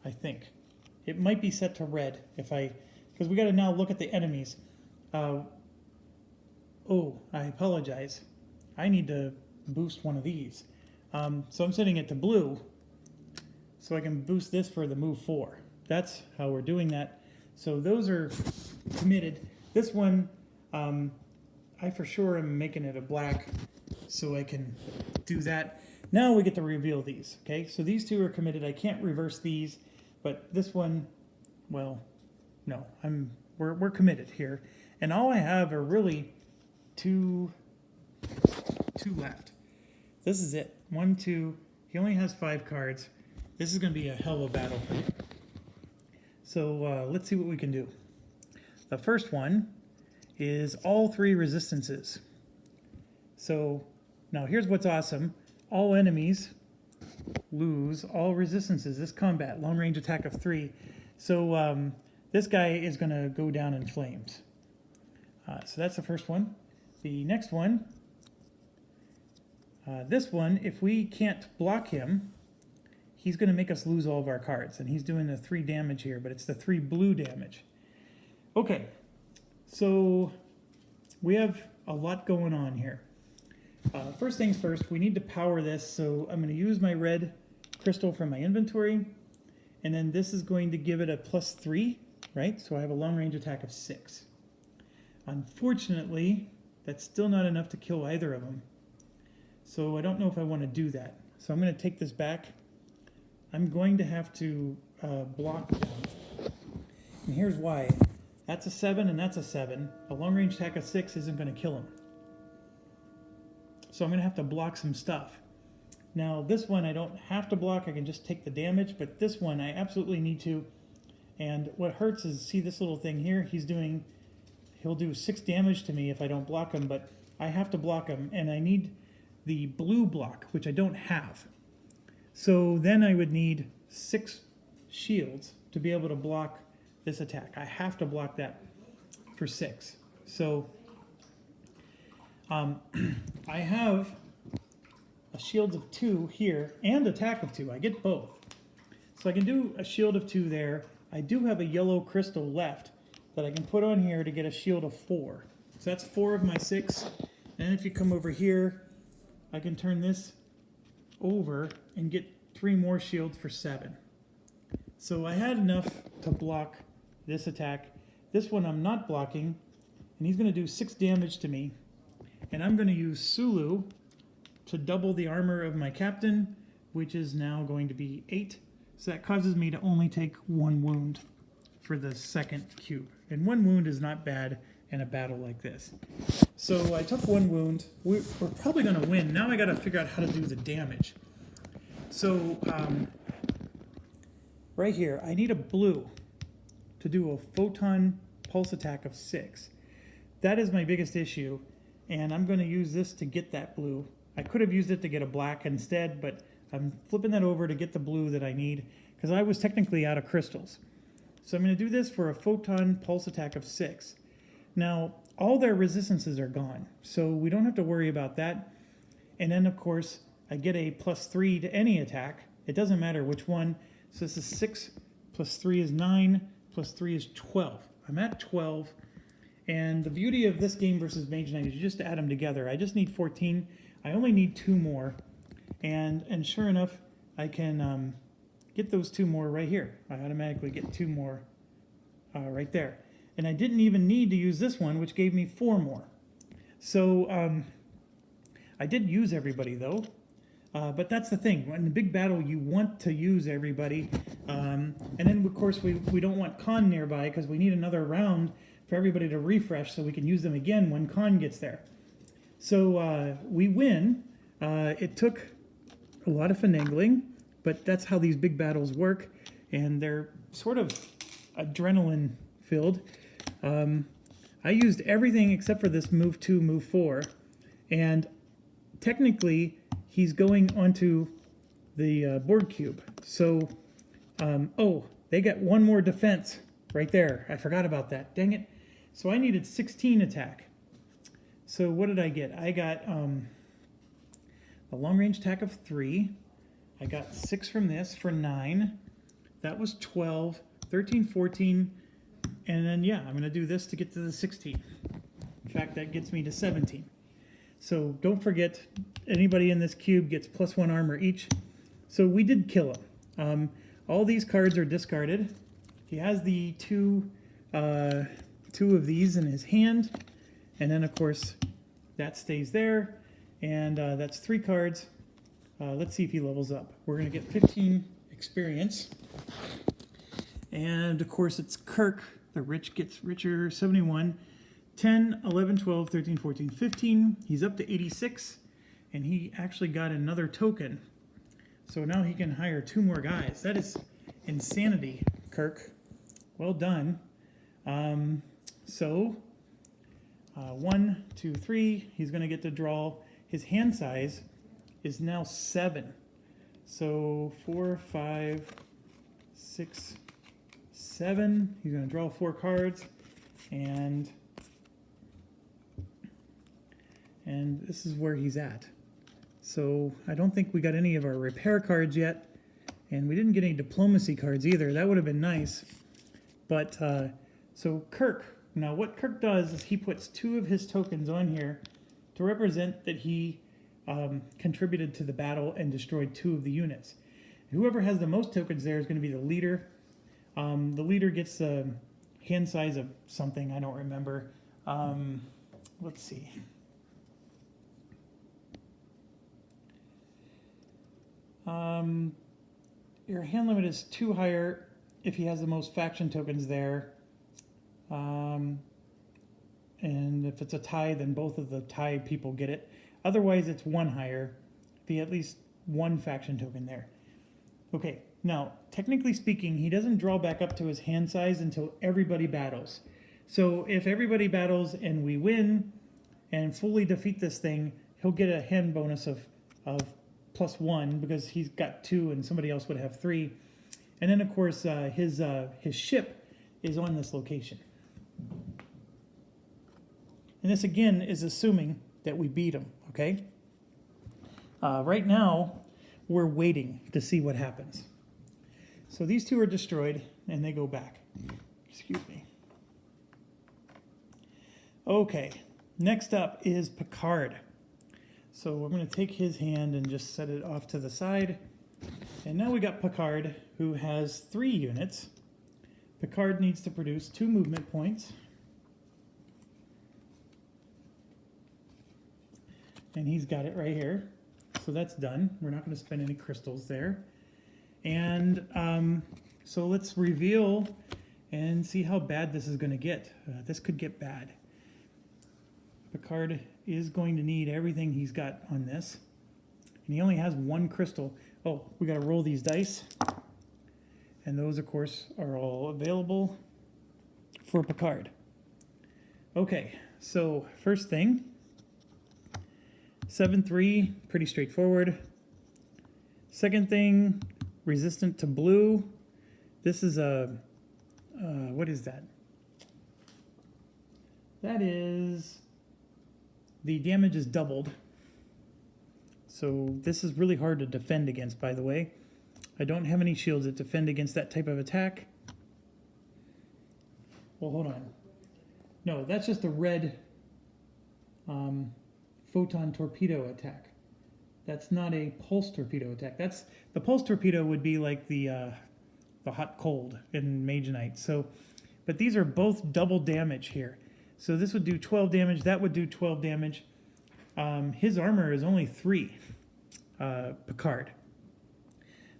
I think. It might be set to red because we got to now look at the enemies. Oh, I apologize. I need to boost one of these. So I'm setting it to blue so I can boost this for the move 4. That's how we're doing that. So those are committed. This one, I for sure am making it a black so I can do that. Now we get to reveal these. Okay, so these 2 are committed. I can't reverse these, but this one, well, no, we're committed here. And all I have are really two left. This is it. 1, 2. He only has 5 cards. This is going to be a hell of a battle for him. So let's see what we can do. The first one is all 3 resistances. So now here's what's awesome. All enemies lose all resistances this combat. Long range attack of 3. So this guy is going to go down in flames. So that's the first one. The next one, this one, if we can't block him, he's going to make us lose all of our cards. And he's doing the 3 damage here, but it's the 3 blue damage. Okay, so we have a lot going on here. First things first, we need to power this, so I'm going to use my red crystal from my inventory, and then this is going to give it a +3 right? So I have a long-range attack of 6. Unfortunately, that's still not enough to kill either of them. So I don't know if I want to do that. So I'm going to take this back. I'm going to have to block them. And here's why. That's a 7 and that's a 7. A long-range attack of 6 isn't going to kill him. So I'm going to have to block some stuff. Now this one I don't have to block, I can just take the damage, but this one I absolutely need to. And what hurts is, see this little thing here? He'll do 6 damage to me if I don't block him, but I have to block him, and I need the blue block, which I don't have. So then I would need 6 shields to be able to block this attack. I have to block that for 6. So I have a shield of 2 here and attack of 2. I get both. So I can do a shield of 2 there. I do have a yellow crystal left that I can put on here to get a shield of 4. So that's 4 of my 6. And if you come over here, I can turn this over and get 3 more shields for 7. So I had enough to block this attack. This one I'm not blocking, and he's going to do 6 damage to me. And I'm going to use Sulu to double the armor of my captain, which is now going to be 8. So that causes me to only take 1 wound for the second cube. And 1 wound is not bad in a battle like this. So I took 1 wound. We're probably going to win. Now I got to figure out how to do the damage. So right here, I need a blue to do a photon pulse attack of 6. That is my biggest issue, and I'm going to use this to get that blue. I could have used it to get a black instead, but I'm flipping that over to get the blue that I need, because I was technically out of crystals. So I'm going to do this for a photon pulse attack of 6. Now, all their resistances are gone, so we don't have to worry about that. And then, of course, I get a +3 to any attack. It doesn't matter which one. So this is 6 plus 3 is 9, plus 3 is 12. I'm at 12. And the beauty of this game versus Mage Knight is you just add them together. I just need 14. I only need 2 more. And sure enough, I can get those 2 more right here. I automatically get 2 more right there. And I didn't even need to use this one, which gave me 4 more. So I did use everybody, though. But that's the thing. In the big battle, you want to use everybody. And then, of course, we don't want Khan nearby because we need another round for everybody to refresh so we can use them again when Khan gets there. So we win. It took a lot of finagling, but that's how these big battles work. And they're sort of adrenaline-filled. I used everything except for this move 2, move 4. And technically, he's going onto the board cube. So, oh, they got 1 more defense right there. I forgot about that. Dang it. So I needed 16 attack. So what did I get? I got a long-range attack of 3. I got 6 from this for 9. That was 12, 13, 14. And then, yeah, I'm going to do this to get to the 16. In fact, that gets me to 17. So don't forget, anybody in this cube gets +1 armor each. So we did kill him. All these cards are discarded. He has the 2 of these in his hand. And then, of course, that stays there. And that's 3 cards. Let's see if he levels up. We're going to get 15 experience. And, of course, it's Kirk. The rich gets richer, 71. 10, 11, 12, 13, 14, 15. He's up to 86. And he actually got another token. So now he can hire 2 more guys. That is insanity, Kirk. Well done. 1, 2, 3. He's going to get to draw. His hand size is now 7. So 4, 5, 6, 7. He's going to draw 4 cards. And this is where he's at. So I don't think we got any of our repair cards yet. And we didn't get any diplomacy cards either. That would have been nice. But, so Kirk, now what Kirk does is he puts 2 of his tokens on here to represent that he contributed to the battle and destroyed 2 of the units. Whoever has the most tokens there is going to be the leader. The leader gets hand size of something, I don't remember. Let's see. Your hand limit is 2 higher if he has the most faction tokens there. And if it's a tie, then both of the tie people get it. Otherwise, it's 1 higher if he had at least 1 faction token there. Okay, now, technically speaking, he doesn't draw back up to his hand size until everybody battles. So if everybody battles and we win and fully defeat this thing, he'll get a hand bonus of +1 because he's got 2 and somebody else would have 3. And then, of course, his ship is on this location. And this, again, is assuming that we beat him, okay? Right now, we're waiting to see what happens. So these 2 are destroyed, and they go back. Excuse me. Okay, next up is Picard. So we're going to take his hand and just set it off to the side. And now we got Picard, who has 3 units. Picard needs to produce 2 movement points. And he's got it right here. So that's done. We're not going to spend any crystals there. And so let's reveal and see how bad this is going to get. This could get bad. Picard is going to need everything he's got on this. And he only has 1 crystal. Oh, we got to roll these dice. And those, of course, are all available for Picard. Okay, so first thing, 7/3, pretty straightforward. Second thing, resistant to blue. This is a, what is that? That is, the damage is doubled. So this is really hard to defend against, by the way. I don't have any shields that defend against that type of attack. Well, hold on. No, that's just a red photon torpedo attack. That's not a pulse torpedo attack. The pulse torpedo would be like the hot cold in Mage Knight. So, but these are both double damage here. So this would do 12 damage. That would do 12 damage. His armor is only 3, Picard.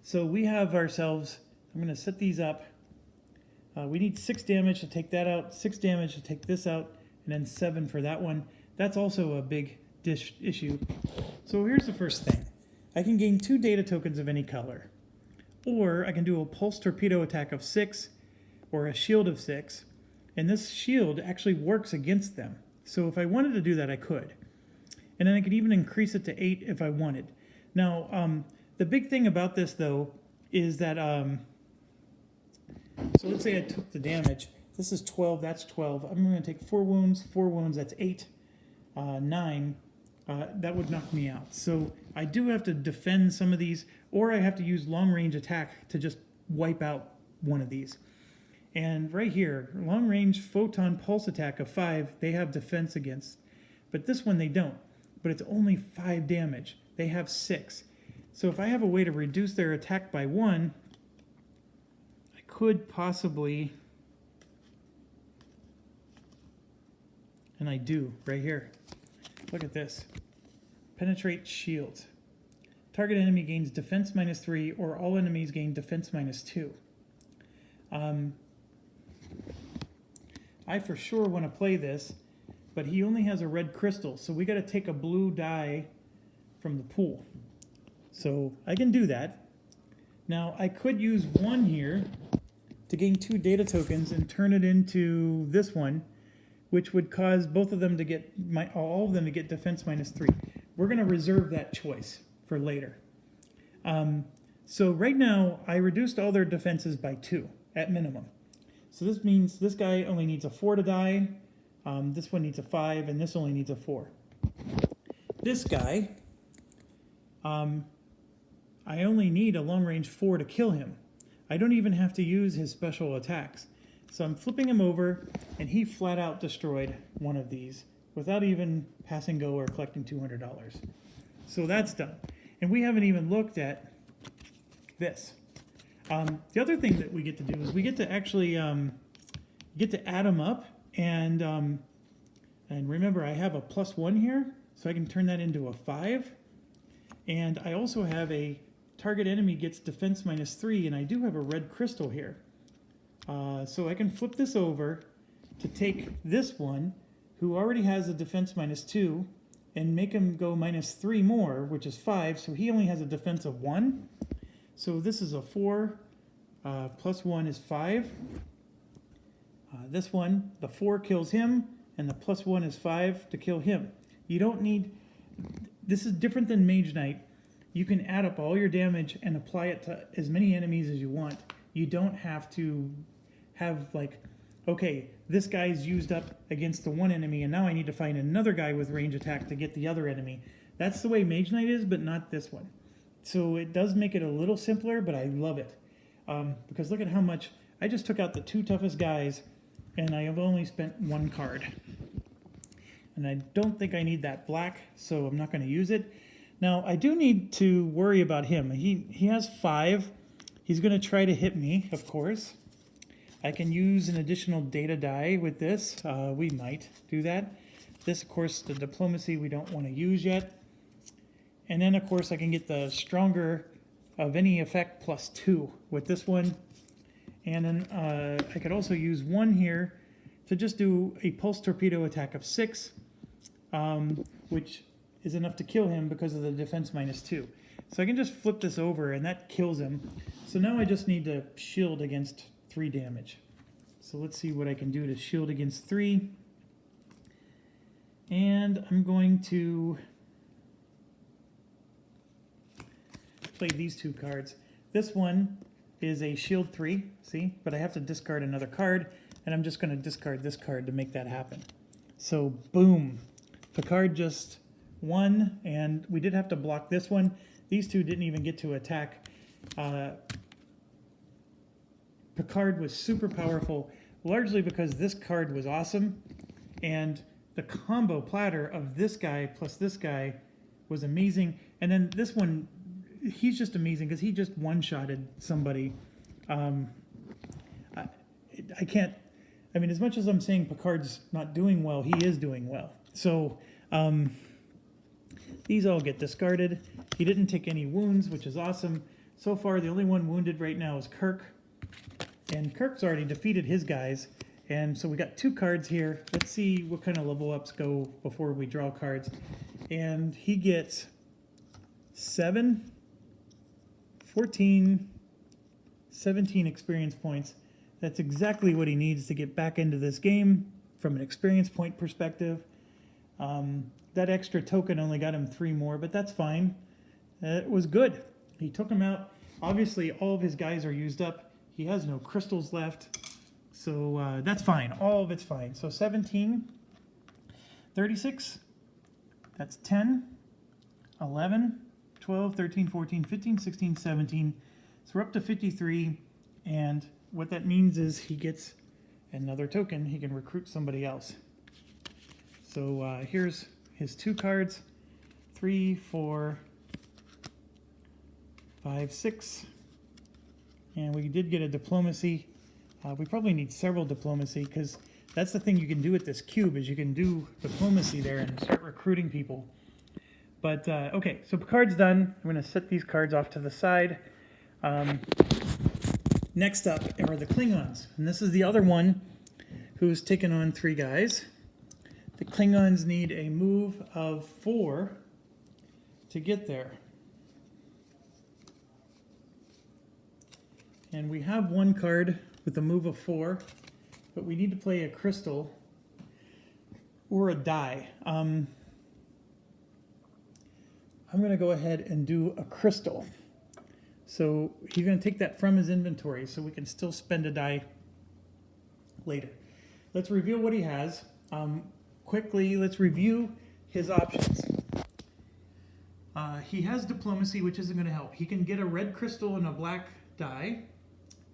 So we have ourselves, I'm going to set these up. We need 6 damage to take that out, 6 damage to take this out, and then 7 for that one. That's also a big issue. So here's the first thing. I can gain 2 data tokens of any color. Or I can do a pulse torpedo attack of 6 or a shield of 6. And this shield actually works against them. So if I wanted to do that, I could. And then I could even increase it to 8 if I wanted. Now, the big thing about this, though, is that, so let's say I took the damage. This is 12, that's 12. I'm going to take 4 wounds, that's 8, 9. That would knock me out. So I do have to defend some of these, or I have to use long-range attack to just wipe out one of these. And right here, long-range photon pulse attack of 5, they have defense against. But this one they don't. But it's only 5 damage. They have 6. So if I have a way to reduce their attack by 1, I could possibly, and I do right here. Look at this. Penetrate shields. Target enemy gains defense -3, or all enemies gain defense -2. I for sure want to play this, but he only has a red crystal, so we got to take a blue die from the pool. So I can do that. Now I could use 1 here to gain 2 data tokens and turn it into this one, which would cause both of them to get all of them to get defense -3. We're going to reserve that choice for later. So right now I reduced all their defenses by 2 at minimum. So this means this guy only needs a 4 to die. This one needs a 5, and this only needs a 4. This guy, I only need a long-range 4 to kill him. I don't even have to use his special attacks. So I'm flipping him over, and he flat out destroyed one of these without even passing go or collecting $200. So that's done. And we haven't even looked at this. The other thing that we get to do is we get to actually you get to add them up, and remember I have a +1 here, so I can turn that into a 5. And I also have a target enemy gets defense -3, and I do have a red crystal here. So I can flip this over to take this one, who already has a defense -2, and make him go -3 more, which is 5, so he only has a defense of 1. So this is a 4, +1 is 5. This one, the 4 kills him, and the +1 is 5 to kill him. You don't need, this is different than Mage Knight. You can add up all your damage and apply it to as many enemies as you want. You don't have to have like, okay, this guy's used up against the one enemy, and now I need to find another guy with range attack to get the other enemy. That's the way Mage Knight is, but not this one. So it does make it a little simpler, but I love it. Because look at how much, I just took out the 2 toughest guys, and I have only spent 1 card. And I don't think I need that black, so I'm not going to use it. Now, I do need to worry about him. He has 5. He's going to try to hit me, of course. I can use an additional data die with this. We might do that. This, of course, the diplomacy we don't want to use yet. And then, of course, I can get the stronger of any effect +2 with this one. And then I could also use 1 here to just do a pulse torpedo attack of 6, which is enough to kill him because of the defense -2. So I can just flip this over, and that kills him. So now I just need to shield against 3 damage. So let's see what I can do to shield against 3. And I'm going to play these 2 cards. This one is a shield 3, see? But I have to discard another card, and I'm just going to discard this card to make that happen. So boom, Picard just won, and we did have to block this one. These 2 didn't even get to attack. Picard was super powerful, largely because this card was awesome, and the combo platter of this guy plus this guy was amazing. And then this one, he's just amazing because he just one-shotted somebody. I can't, I mean, as much as I'm saying Picard's not doing well, he is doing well. So these all get discarded. He didn't take any wounds, which is awesome. So far, the only one wounded right now is Kirk. And Kirk's already defeated his guys. And so we got 2 cards here. Let's see what kind of level ups go before we draw cards. And he gets 7, 14, 17 experience points. That's exactly what he needs to get back into this game from an experience point perspective. That extra token only got him 3 more, but that's fine. It was good. He took him out. Obviously, all of his guys are used up. He has no crystals left, so that's fine. All of it's fine. So 17, 36, that's 10, 11, 12, 13, 14, 15, 16, 17. So we're up to 53, and what that means is he gets another token. He can recruit somebody else. So here's his 2 cards, 3, 4, 5, 6. And we did get a diplomacy. We probably need several diplomacy because that's the thing you can do with this cube is you can do diplomacy there and start recruiting people. But okay, so Picard's done. I'm going to set these cards off to the side. Next up are the Klingons. And this is the other one who's taken on 3 guys. The Klingons need a move of 4 to get there. And we have 1 card with a move of 4, but we need to play a crystal or a die. I'm going to go ahead and do a crystal. So he's going to take that from his inventory so we can still spend a die later. Let's reveal what he has. Quickly, let's review his options. He has diplomacy, which isn't going to help. He can get a red crystal and a black die.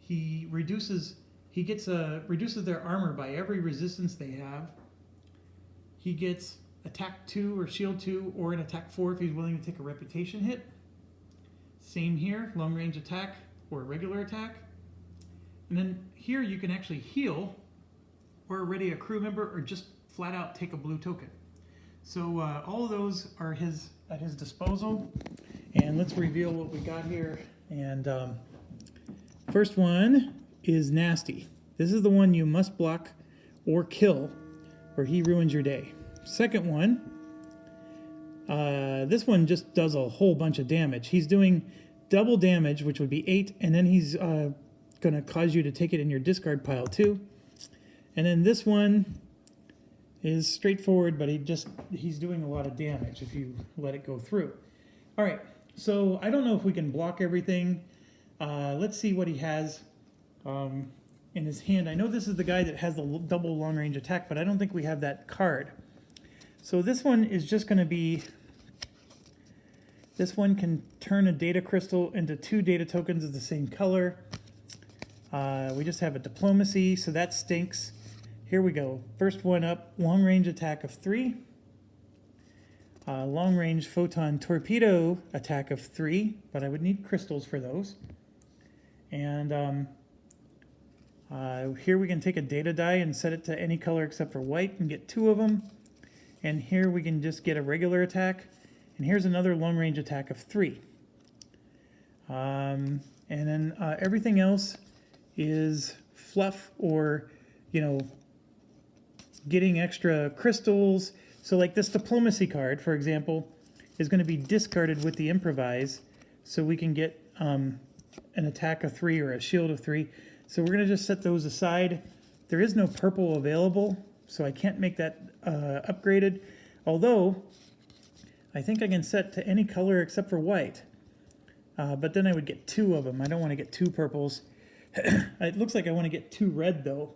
He reduces their armor by every resistance they have. He gets attack 2 or shield 2 or an attack 4 if he's willing to take a reputation hit. Same here, long range attack or regular attack. And then here you can actually heal or already a crew member, or just flat out take a blue token. So all of those are at his disposal. And let's reveal what we got here. And first one is Nasty. This is the one you must block or kill, or he ruins your day. Second one, this one just does a whole bunch of damage. He's doing double damage, which would be 8, and then he's going to cause you to take it in your discard pile too. And then this one is straightforward, but he's doing a lot of damage if you let it go through. All right, so I don't know if we can block everything. Let's see what he has in his hand. I know this is the guy that has the double long-range attack, but I don't think we have that card. So this one is just going to be, this one can turn a data crystal into 2 data tokens of the same color. We just have a diplomacy, so that stinks. Here we go. First one up, long-range attack of 3. Long-range photon torpedo attack of 3, but I would need crystals for those. And here we can take a data die and set it to any color except for white and get 2 of them. And here we can just get a regular attack. And here's another long-range attack of 3. And then everything else is fluff, or, you know, getting extra crystals. So like this diplomacy card, for example, is going to be discarded with the improvise, so we can get an attack of 3 or a shield of 3. So we're going to just set those aside. There is no purple available, so I can't make that upgraded. Although, I think I can set to any color except for white. But then I would get 2 of them. I don't want to get 2 purples. It looks like I want to get 2 red, though.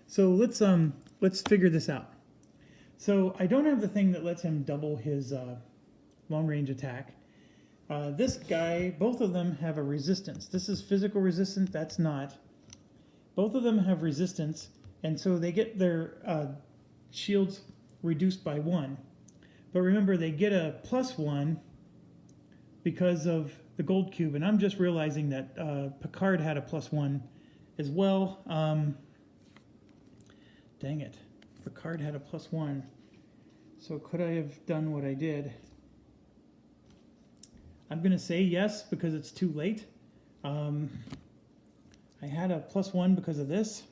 So let's figure this out. So I don't have the thing that lets him double his long-range attack. This guy, both of them have a resistance. This is physical resistance, that's not. Both of them have resistance, and so they get their shields reduced by 1. But remember, they get a +1 because of the gold cube, and I'm just realizing that Picard had a +1 as well. Dang it. Picard had a +1. So could I have done what I did? I'm going to say yes because it's too late. I had a +1 because of this.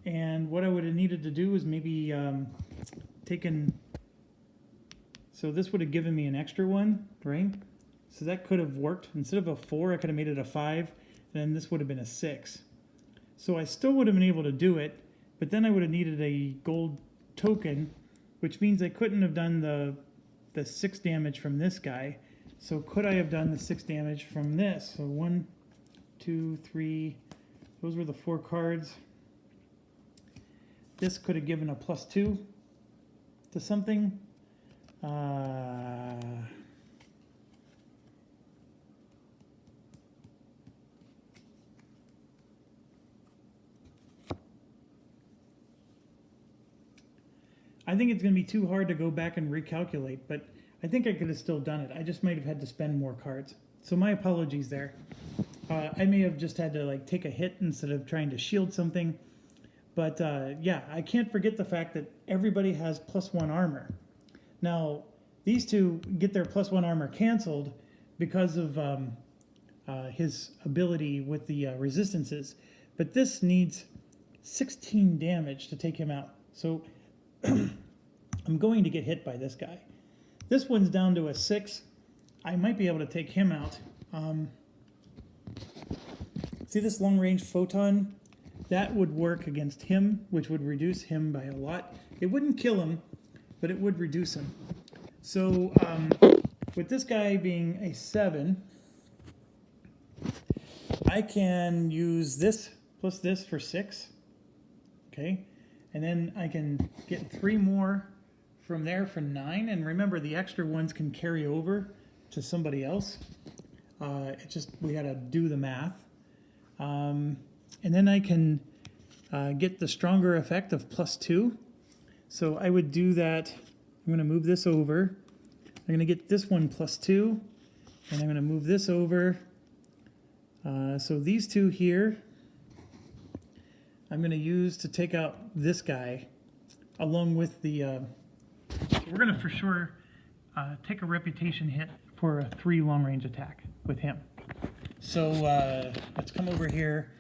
And what I would have needed to do is maybe taken... So this would have given me an extra 1, right? So that could have worked. Instead of a 4, I could have made it a 5. And then this would have been a 6. So I still would have been able to do it, but then I would have needed a gold token, which means I couldn't have done the 6 damage from this guy. So could I have done the 6 damage from this? So 1, 2, 3, those were the 4 cards. This could have given a +2 to something. I think it's going to be too hard to go back and recalculate, but I think I could have still done it. I just might have had to spend more cards. So my apologies there. I may have just had to like take a hit instead of trying to shield something. But yeah, I can't forget the fact that everybody has +1 armor. Now, these two get their +1 armor canceled because of his ability with the resistances. But this needs 16 damage to take him out. So I'm going to get hit by this guy. This one's down to a 6. I might be able to take him out. See this long-range photon? That would work against him, which would reduce him by a lot. It wouldn't kill him, but it would reduce him. So with this guy being a 7, I can use this plus this for 6. Okay, and then I can get 3 more from there for 9. And remember, the extra ones can carry over to somebody else. It's just we got to do the math. And then I can get the stronger effect of +2. So I would do that. I'm going to move this over. I'm going to get this one +2. And I'm going to move this over. So these two here I'm going to use to take out this guy along with the, we're going to for sure take a reputation hit for a 3 long-range attack with him. So let's come over here.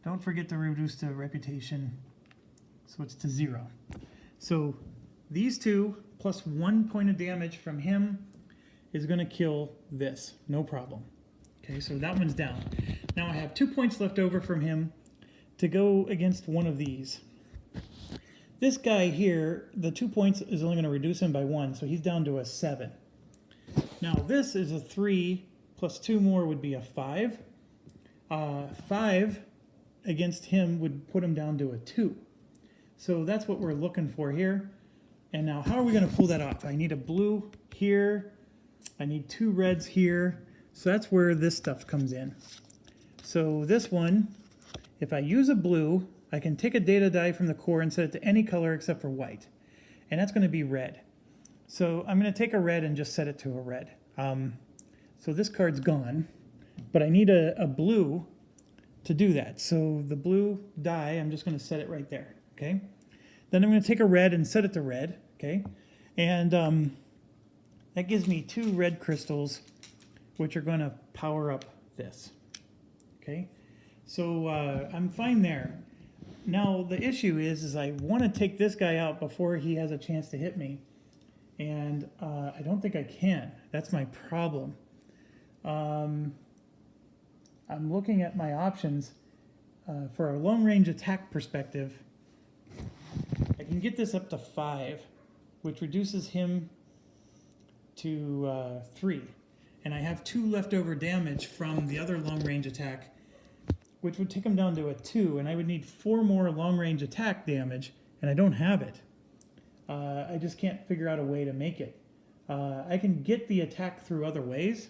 Don't forget to reduce the reputation so it's to 0. So these 2 plus 1 point of damage from him is going to kill this, no problem. Okay, so that one's down. Now I have 2 points left over from him to go against one of these. This guy here, the 2 points is only going to reduce him by 1, so he's down to a 7. Now this is a 3 plus 2 more would be a 5. 5 against him would put him down to a 2. So that's what we're looking for here. And now how are we going to pull that off? I need a blue here. I need 2 reds here. So that's where this stuff comes in. So this one, if I use a blue, I can take a data die from the core and set it to any color except for white. And that's going to be red. So I'm going to take a red and just set it to a red. So this card's gone, but I need a blue to do that. So the blue die, I'm just going to set it right there, okay? Then I'm going to take a red and set it to red, okay? And that gives me 2 red crystals, which are going to power up this, okay? So I'm fine there. Now the issue is I want to take this guy out before he has a chance to hit me, and I don't think I can. That's my problem. I'm looking at my options for a long-range attack perspective. I can get this up to 5, which reduces him to 3. And I have 2 leftover damage from the other long-range attack, which would take him down to a 2, and I would need 4 more long-range attack damage, and I don't have it. I just can't figure out a way to make it. I can get the attack through other ways,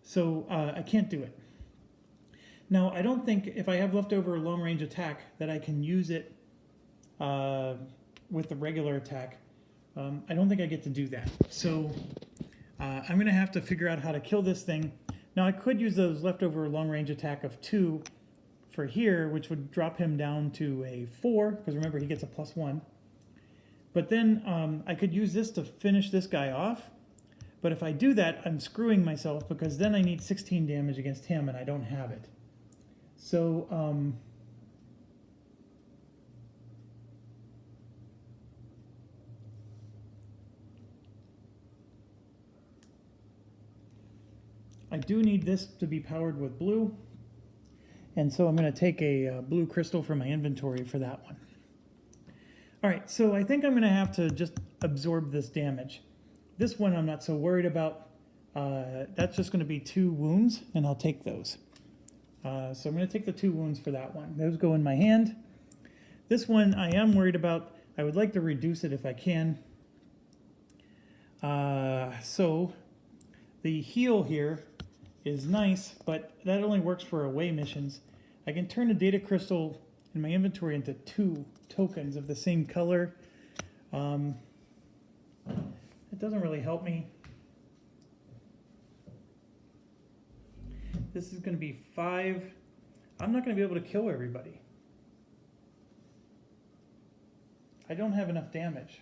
so I can't do it. Now, I don't think if I have leftover long-range attack that I can use it with the regular attack. I don't think I get to do that. So I'm going to have to figure out how to kill this thing. Now, I could use those leftover long-range attack of 2 for here, which would drop him down to a 4, because remember, he gets a +1. But then I could use this to finish this guy off. But if I do that, I'm screwing myself, because then I need 16 damage against him, and I don't have it. So I do need this to be powered with blue, and so I'm going to take a blue crystal from my inventory for that one. All right, so I think I'm going to have to just absorb this damage. This one I'm not so worried about. That's just going to be 2 wounds, and I'll take those. So I'm going to take the 2 wounds for that one. Those go in my hand. This one I am worried about. I would like to reduce it if I can. So the heal here is nice, but that only works for away missions. I can turn a data crystal in my inventory into 2 tokens of the same color. It doesn't really help me. This is going to be 5. I'm not going to be able to kill everybody. I don't have enough damage.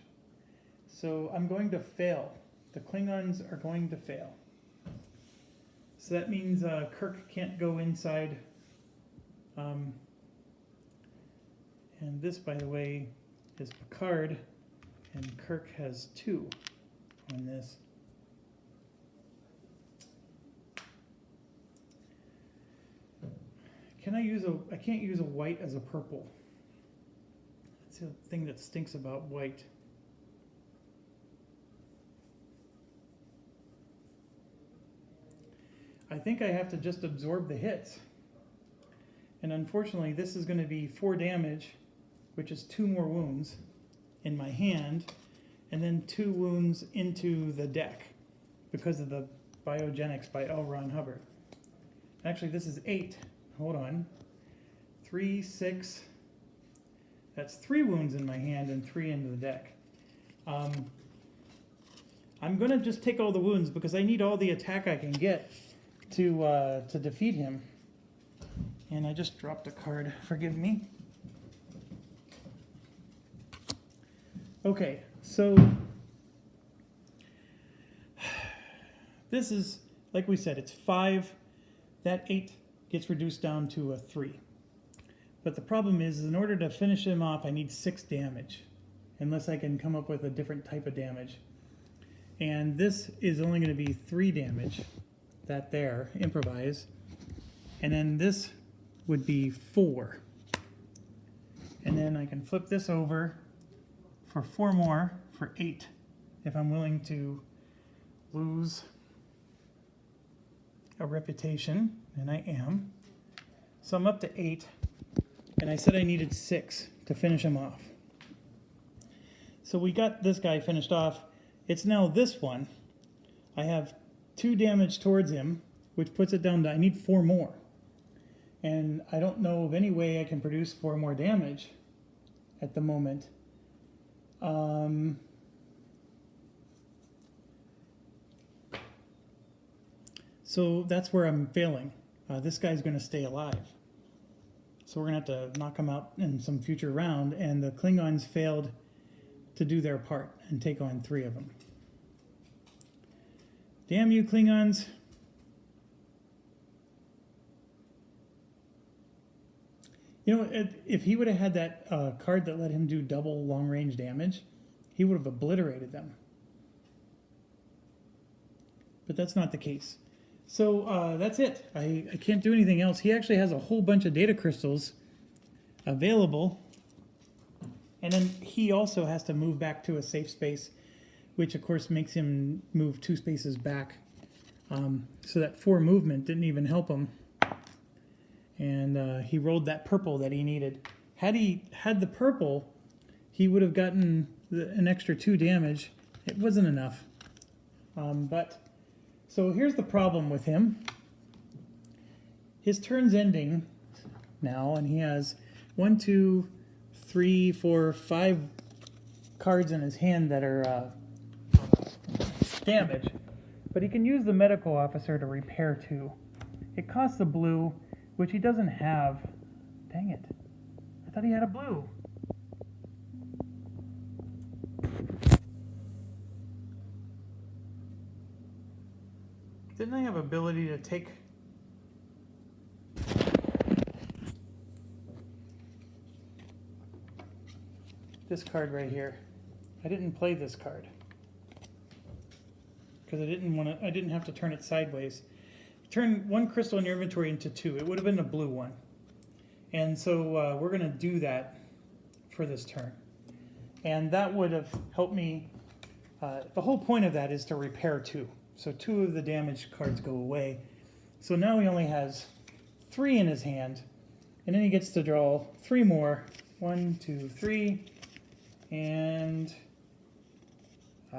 So I'm going to fail. The Klingons are going to fail. So that means Kirk can't go inside. And this, by the way, is Picard, and Kirk has 2 on this. I can't use a white as a purple. That's the thing that stinks about white. I think I have to just absorb the hits. And unfortunately, this is going to be 4 damage, which is 2 more wounds in my hand, and then 2 wounds into the deck because of the biogenics by L. Ron Hubbard. Actually, this is 8. Hold on. 3, 6. That's 3 wounds in my hand and 3 into the deck. I'm going to just take all the wounds because I need all the attack I can get to defeat him. And I just dropped a card. Forgive me. Okay, so this is, like we said, it's 5. That 8 gets reduced down to a 3. But the problem is, in order to finish him off, I need 6 damage, unless I can come up with a different type of damage. And this is only going to be 3 damage, that there, improvise. And then this would be 4. And then I can flip this over for 4 more for 8, if I'm willing to lose a reputation, and I am. So I'm up to 8, and I said I needed 6 to finish him off. So we got this guy finished off. It's now this one. I have 2 damage towards him, which puts it down to, I need 4 more. And I don't know of any way I can produce 4 more damage at the moment. So that's where I'm failing. This guy's going to stay alive. So we're going to have to knock him out in some future round, and the Klingons failed to do their part and take on 3 of them. Damn you, Klingons. You know, if he would have had that card that let him do double long-range damage, he would have obliterated them. But that's not the case. So that's it. I can't do anything else. He actually has a whole bunch of data crystals available. And then he also has to move back to a safe space, which of course makes him move 2 spaces back. So that 4 movement didn't even help him. And he rolled that purple that he needed. Had he had the purple, he would have gotten an extra 2 damage. It wasn't enough. So here's the problem with him. His turn's ending now, and he has 1, 2, 3, 4, 5 cards in his hand that are damaged. But he can use the medical officer to repair 2. It costs a blue, which he doesn't have. Dang it. I thought he had a blue. Didn't I have ability to take... this card right here? I didn't play this card because I didn't have to turn it sideways. Turn 1 crystal in your inventory into 2. It would have been a blue one. And so we're going to do that for this turn. And that would have helped me. The whole point of that is to repair 2. So 2 of the damaged cards go away. So now he only has 3 in his hand. And then he gets to draw 3 more. 1, 2, 3. And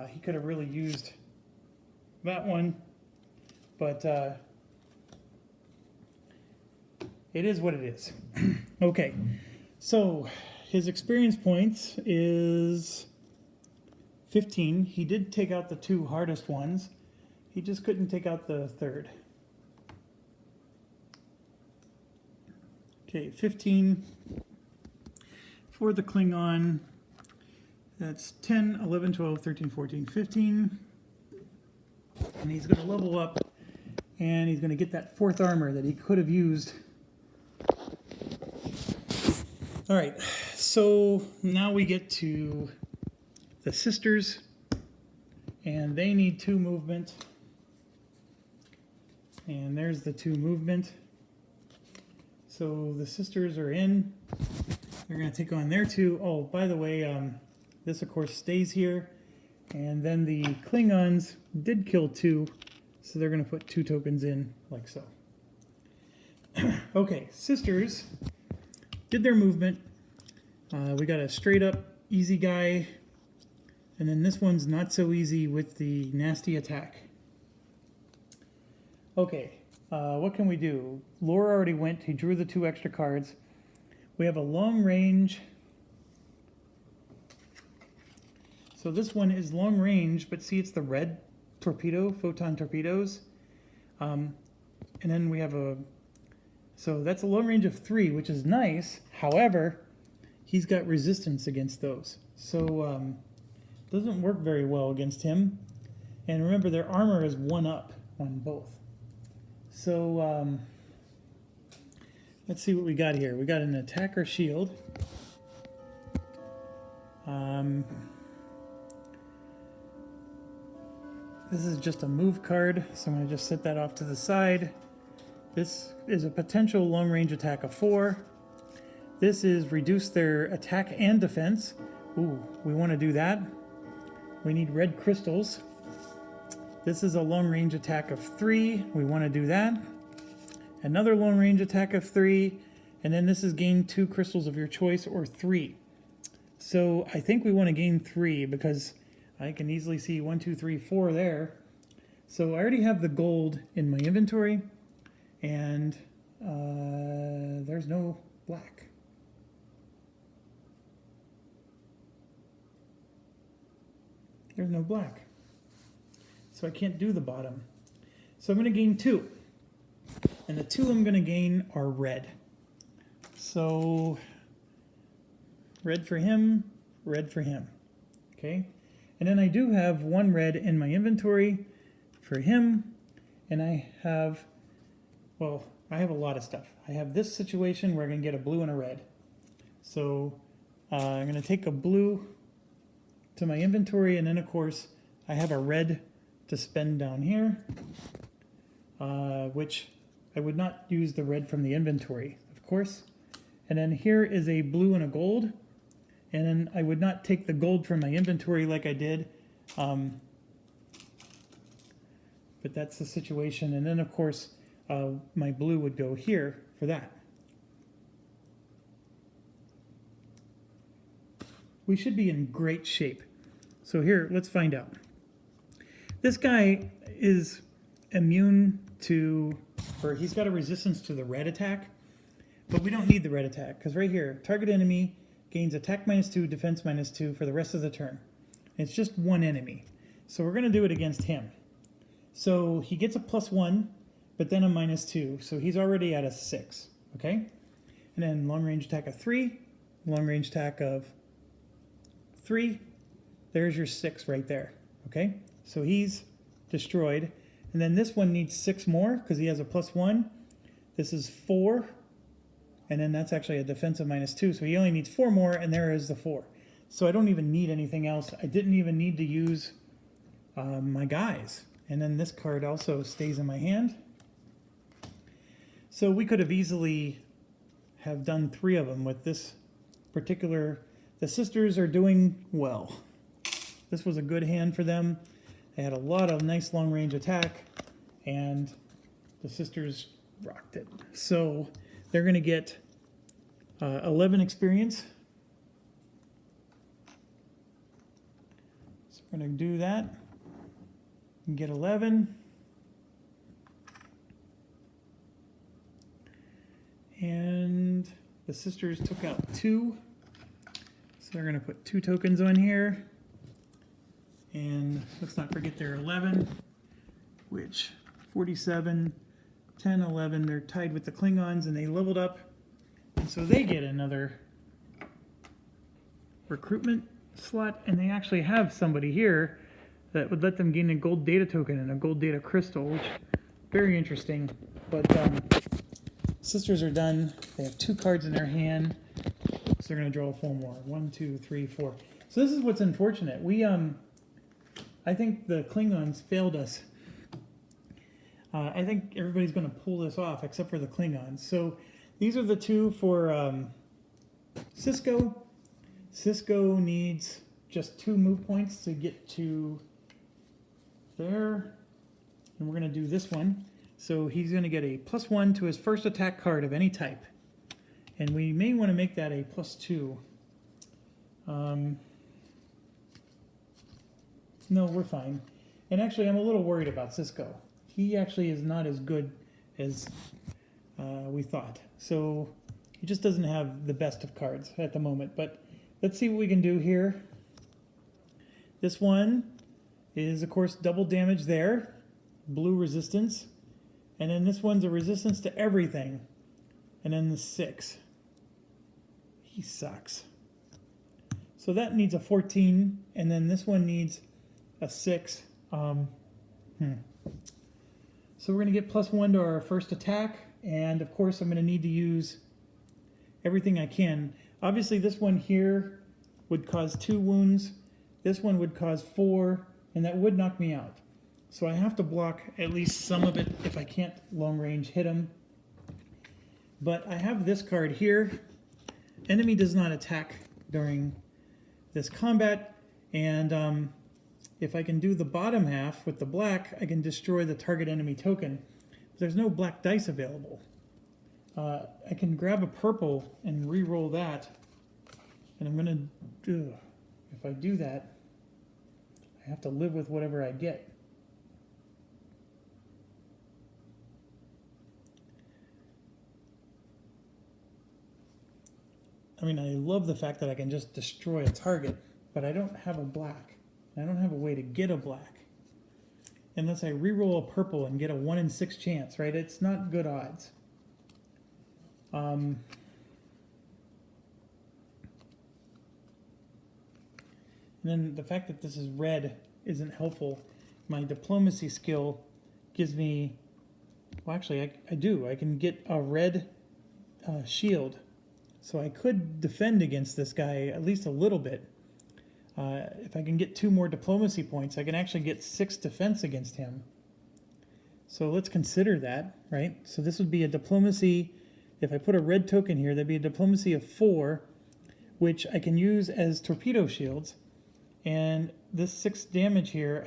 he could have really used that one. But it is what it is. Okay, so his experience points is 15. He did take out the 2 hardest ones. He just couldn't take out the 3rd. Okay, 15 for the Klingon. That's 10, 11, 12, 13, 14, 15. And he's going to level up, and he's going to get that 4th armor that he could have used. All right, so now we get to the sisters, and they need 2 movement. And there's the 2 movement. So the sisters are in. They're going to take on their 2. Oh, by the way, this of course stays here. And then the Klingons did kill 2, so they're going to put 2 tokens in, like so. Okay, sisters did their movement. We got a straight up easy guy, and then this one's not so easy with the nasty attack. Okay, what can we do? Laura already went. He drew the 2 extra cards. We have a long range. So this one is long range, but see, it's the red torpedo, photon torpedoes. And then we have so that's a long range of 3, which is nice. However, he's got resistance against those. So Doesn't work very well against him. And remember, their armor is 1 up on both. So let's see what we got here. We got an attacker shield. This is just a move card, so I'm going to just set that off to the side. This is a potential long-range attack of 4. This is reduce their attack and defense. Ooh, we want to do that. We need red crystals. This is a long-range attack of 3. We want to do that. Another long-range attack of 3. And then this is gain 2 crystals of your choice, or 3. So I think we want to gain 3 because I can easily see 1, 2, 3, 4 there. So I already have the gold in my inventory, and there's no black. There's no black. So I can't do the bottom. So I'm going to gain 2. And the 2 I'm going to gain are red. So red for him, red for him. Okay? And then I do have 1 red in my inventory for him. And I have, well, I have a lot of stuff. I have this situation where I can get a blue and a red. So I'm going to take a blue to my inventory, and then of course I have a red to spend down here, which I would not use the red from the inventory, of course. And then here is a blue and a gold. And then I would not take the gold from my inventory like I did. But that's the situation. And then, of course, my blue would go here for that. We should be in great shape. So here, let's find out. This guy is immune to, or he's got a resistance to the red attack. But we don't need the red attack, because right here, target enemy gains attack -2, defense -2 for the rest of the turn. It's just 1 enemy. So we're going to do it against him. So he gets a +1, but then a -2. So he's already at a 6. Okay? And then long range attack of 3, long range attack of 3. There's your 6 right there. Okay? So he's destroyed. And then this one needs 6 more because he has a +1. This is 4. And then that's actually a defensive -2, so he only needs 4 more, and there is the 4. So I don't even need anything else. I didn't even need to use my guys. And then this card also stays in my hand. So we could have easily have done 3 of them with this particular... The sisters are doing well. This was a good hand for them. They had a lot of nice long-range attack, and the sisters rocked it. So... they're going to get 11 experience. So we're going to do that and get 11. And the sisters took out 2. So they're going to put 2 tokens on here. And let's not forget their 11, which 47... 10, 11, they're tied with the Klingons, and they leveled up. And so they get another recruitment slot, and they actually have somebody here that would let them gain a gold data token and a gold data crystal, which is very interesting. But sisters are done. They have 2 cards in their hand, so they're going to draw 4 more. 1, 2, 3, 4. So this is what's unfortunate. I think the Klingons failed us. I think everybody's going to pull this off except for the Klingons. So these are the 2 for Cisco. Cisco needs just 2 move points to get to there. And we're going to do this one. So he's going to get a +1 to his first attack card of any type. And we may want to make that a +2. No, we're fine. And actually, I'm a little worried about Cisco. He actually is not as good as we thought. So he just doesn't have the best of cards at the moment. But let's see what we can do here. This one is, of course, double damage there. Blue resistance. And then this one's a resistance to everything. And then the 6. He sucks. So that needs a 14, and then this one needs a 6. So we're going to get +1 to our first attack, and of course I'm going to need to use everything I can. Obviously this one here would cause 2 wounds, this one would cause 4, and that would knock me out. So I have to block at least some of it if I can't long range hit him. But I have this card here. Enemy does not attack during this combat, and if I can do the bottom half with the black, I can destroy the target enemy token. There's no black dice available. I can grab a purple and re-roll that, and I'm going to do, if I do that, I have to live with whatever I get. I mean, I love the fact that I can just destroy a target, but I don't have a black. I don't have a way to get a black. Unless I re-roll a purple and get a 1 in 6 chance, right? It's not good odds. And then the fact that this is red isn't helpful. My diplomacy skill gives me, well actually I do. I can get a red shield. So I could defend against this guy at least a little bit. If I can get 2 more diplomacy points, I can actually get 6 defense against him. So let's consider that, right? So this would be a diplomacy, if I put a red token here, that'd be a diplomacy of 4, which I can use as torpedo shields. And this 6 damage here,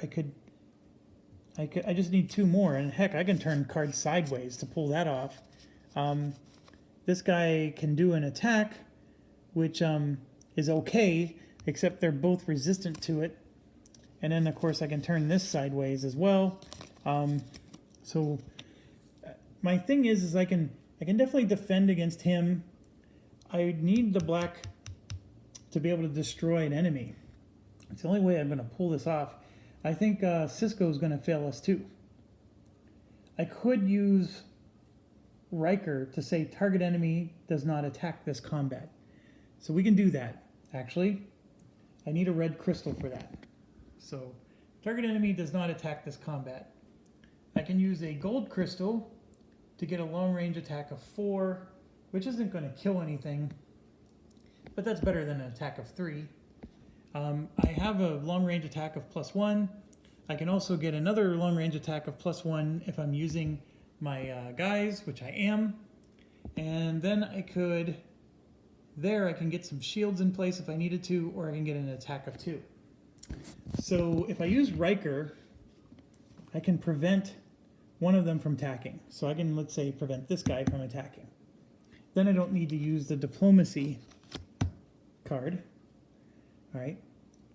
I just need 2 more, and heck, I can turn cards sideways to pull that off. This guy can do an attack, which is okay, except they're both resistant to it. And then, of course, I can turn this sideways as well. So my thing is I can definitely defend against him. I need the black to be able to destroy an enemy. It's the only way I'm going to pull this off. I think Cisco's going to fail us too. I could use Riker to say target enemy does not attack this combat. So we can do that. Actually, I need a red crystal for that. So target enemy does not attack this combat. I can use a gold crystal to get a long range attack of 4, which isn't going to kill anything, but that's better than an attack of 3. I have a long range attack of +1. I can also get another long range attack of +1 if I'm using my guys, which I am. And then I can get some shields in place if I needed to, or I can get an attack of 2. So if I use Riker, I can prevent one of them from attacking. So I can, let's say, prevent this guy from attacking. Then I don't need to use the diplomacy card. All right.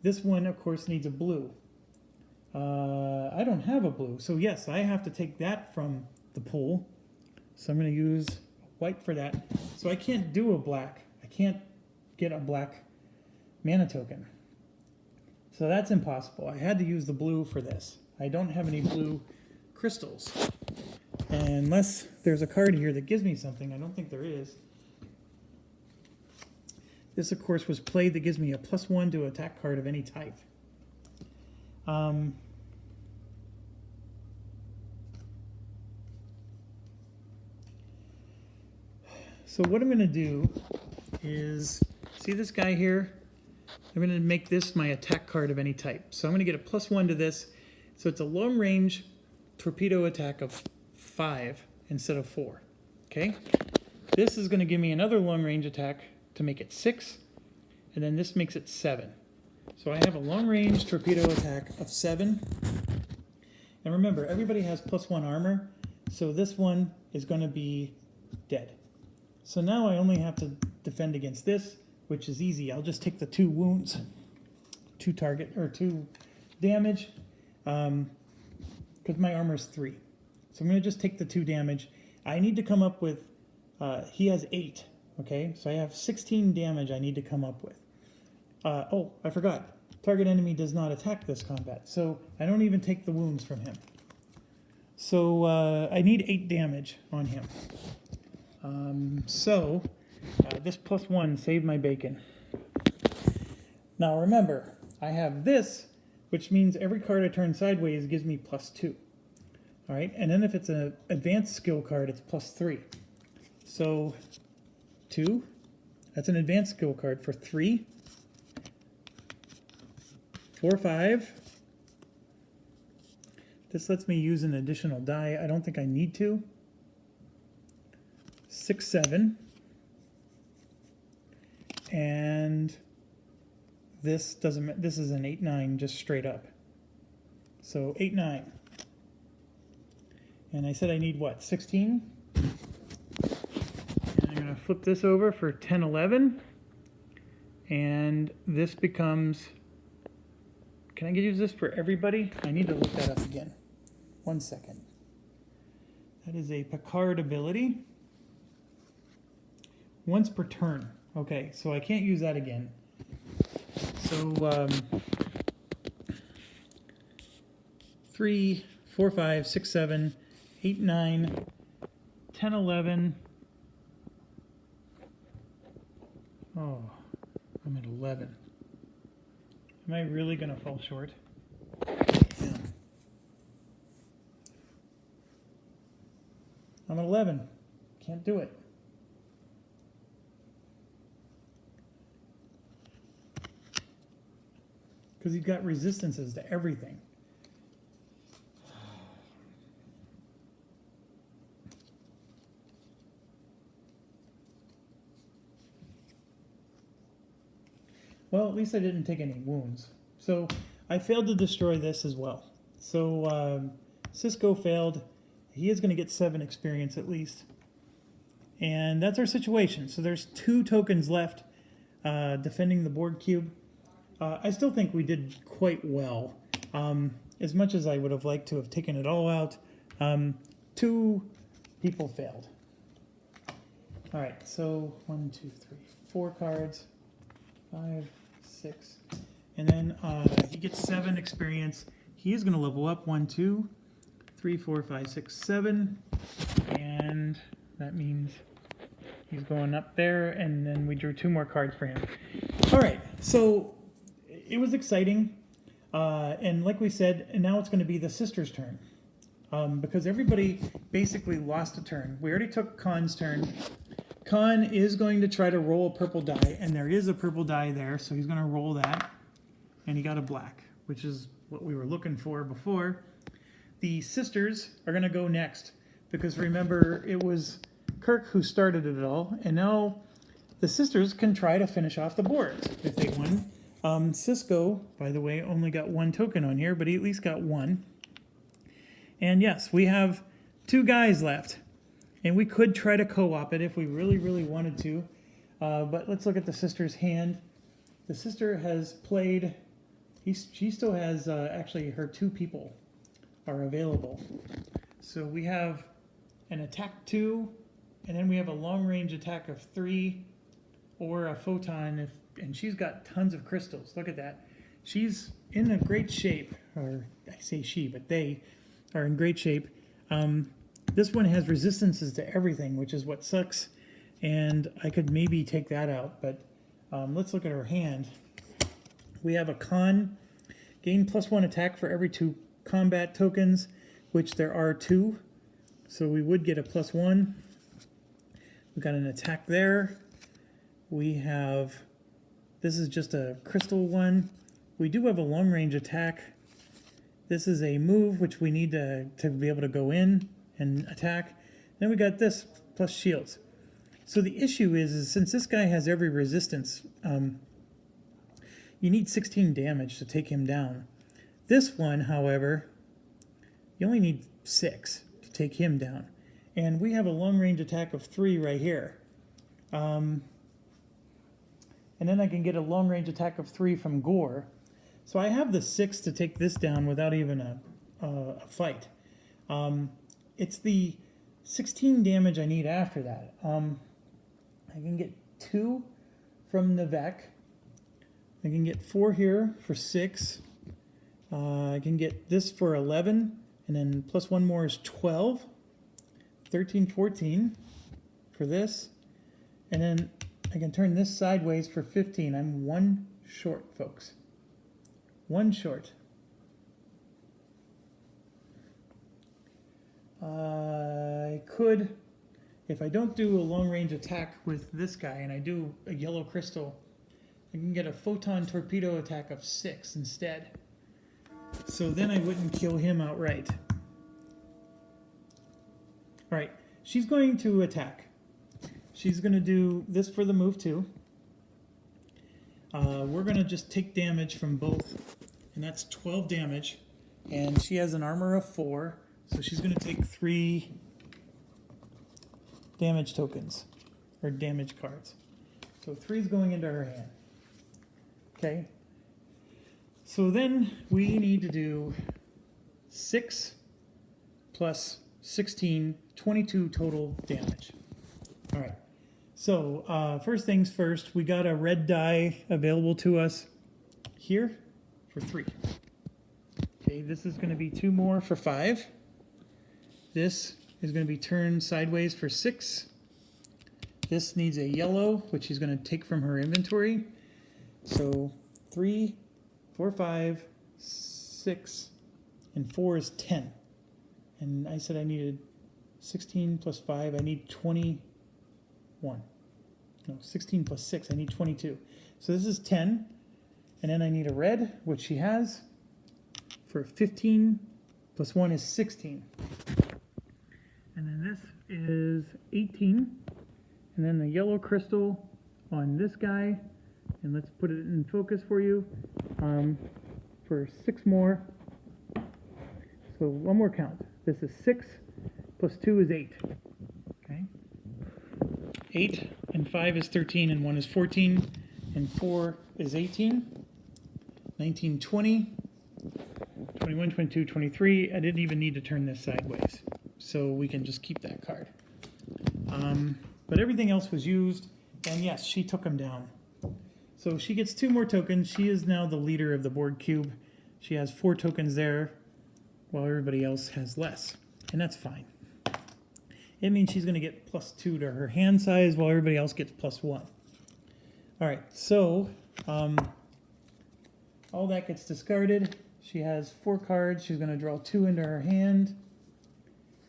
This one, of course, needs a blue. I don't have a blue, so yes, I have to take that from the pool. So I'm going to use white for that. So I can't do a black. I can't get a black mana token. So that's impossible. I had to use the blue for this. I don't have any blue crystals. And unless there's a card here that gives me something, I don't think there is. This, of course, was played that gives me a +1 to attack card of any type. So what I'm going to do is, see this guy here? I'm going to make this my attack card of any type. So I'm going to get a +1 to this. So it's a long range torpedo attack of 5 instead of 4. Okay? This is going to give me another long range attack to make it 6, and then this makes it 7. So I have a long range torpedo attack of 7. And remember, everybody has +1 armor, so this one is going to be dead. So now I only have to defend against this, which is easy. I'll just take the 2 wounds, 2 damage, because my armor is 3. So I'm going to just take the 2 damage. I need to come up with, he has 8, okay? So I have 16 damage I need to come up with. Oh, I forgot. Target enemy does not attack this combat, so I don't even take the wounds from him. So I need 8 damage on him. This +1 saved my bacon. Now remember, I have this, which means every card I turn sideways gives me +2. All right, and then if it's an advanced skill card, it's +3. So 2, that's an advanced skill card for 3, 4, 5. This lets me use an additional die. I don't think I need to. 6, 7. And this doesn't, this is an 8, 9 just straight up. So 8, 9. And I said I need what, 16? And I'm going to flip this over for 10, 11. And this becomes, can I use this for everybody? I need to look that up again. 1 second. That is a Picard ability. Once per turn. Okay, so I can't use that again. So 3, 4, 5, 6, 7, 8, 9, 10, 11. Oh, I'm at 11. Am I really going to fall short? Yeah. I'm at 11. Can't do it. Because he's got resistances to everything. Well, at least I didn't take any wounds. So I failed to destroy this as well. So Cisco failed. He is going to get 7 experience at least. And that's our situation. So there's 2 tokens left defending the board cube. I still think we did quite well. As much as I would have liked to have taken it all out, 2 people failed. All right, so 1, 2, 3, 4 cards, 5, 6, and then he gets 7 experience. He is going to level up 1, 2, 3, 4, 5, 6, 7, and that means he's going up there, and then we drew 2 more cards for him. All right, so it was exciting, and like we said, and now it's going to be the sisters' turn, because everybody basically lost a turn. We already took Khan's turn. Khan is going to try to roll a purple die, and there is a purple die there, so he's going to roll that, and he got a black, which is what we were looking for before. The sisters are going to go next, because remember, it was Kirk who started it all, and now the sisters can try to finish off the board if they won. Cisco, by the way, only got 1 token on here, but he at least got 1. And yes, we have 2 guys left. And we could try to co-op it if we really, really wanted to. But let's look at the sister's hand. The sister has played, she still has, actually her 2 people are available. So we have an attack 2, and then we have a long range attack of 3, or a photon, and she's got tons of crystals. Look at that. She's in a great shape, or I say she, but they are in great shape. This one has resistances to everything, which is what sucks, and I could maybe take that out, but let's look at her hand. We have a Khan, gain +1 attack for every 2 combat tokens, which there are 2, so we would get a +1. We got an attack there. We have, this is just a crystal one. We do have a long range attack. This is a move, which we need to be able to go in and attack. Then we got this plus shields. So the issue is since this guy has every resistance, you need 16 damage to take him down. This one, however, you only need 6 to take him down. And we have a long range attack of 3 right here. And then I can get a long range attack of 3 from Gore. So I have the 6 to take this down without even a fight. It's the 16 damage I need after that. I can get 2 from Nivek. I can get 4 here for 6. I can get this for 11, and then plus 1 more is 12. 13, 14 for this. And then I can turn this sideways for 15. I'm 1 short, folks. One short. I could, if I don't do a long-range attack with this guy and I do a yellow crystal, I can get a photon torpedo attack of 6 instead. So then I wouldn't kill him outright. Alright, she's going to attack. She's going to do this for the move too. We're going to just take damage from both, and that's 12 damage. And she has an armor of 4, so she's going to take 3 damage tokens, or damage cards. So 3 is going into her hand. Okay. So then we need to do 6 plus 16, 22 total damage. All right. So first things first, we got a red die available to us here for 3. Okay, this is going to be 2 more for 5. This is going to be turned sideways for 6. This needs a yellow, which she's going to take from her inventory. So 3, 4, 5, 6, and 4 is 10. And I said I needed 16 plus 5. I need 21. No, 16 plus 6. I need 22. So this is 10. And then I need a red, which she has, for 15 plus 1 is 16. And then this is 18. And then the yellow crystal on this guy. And let's put it in focus for you. For 6 more. So one more count. This is 6 plus 2 is 8. Okay. 8 and 5 is 13 and 1 is 14 and 4 is 18. 19, 20, 21, 22, 23. I didn't even need to turn this sideways. So we can just keep that card. But everything else was used. And yes, she took them down. So she gets 2 more tokens. She is now the leader of the board cube. She has 4 tokens there, while everybody else has less. And that's fine. It means she's going to get +2 to her hand size, while everybody else gets +1. All right, so all that gets discarded. She has 4 cards. She's going to draw 2 into her hand.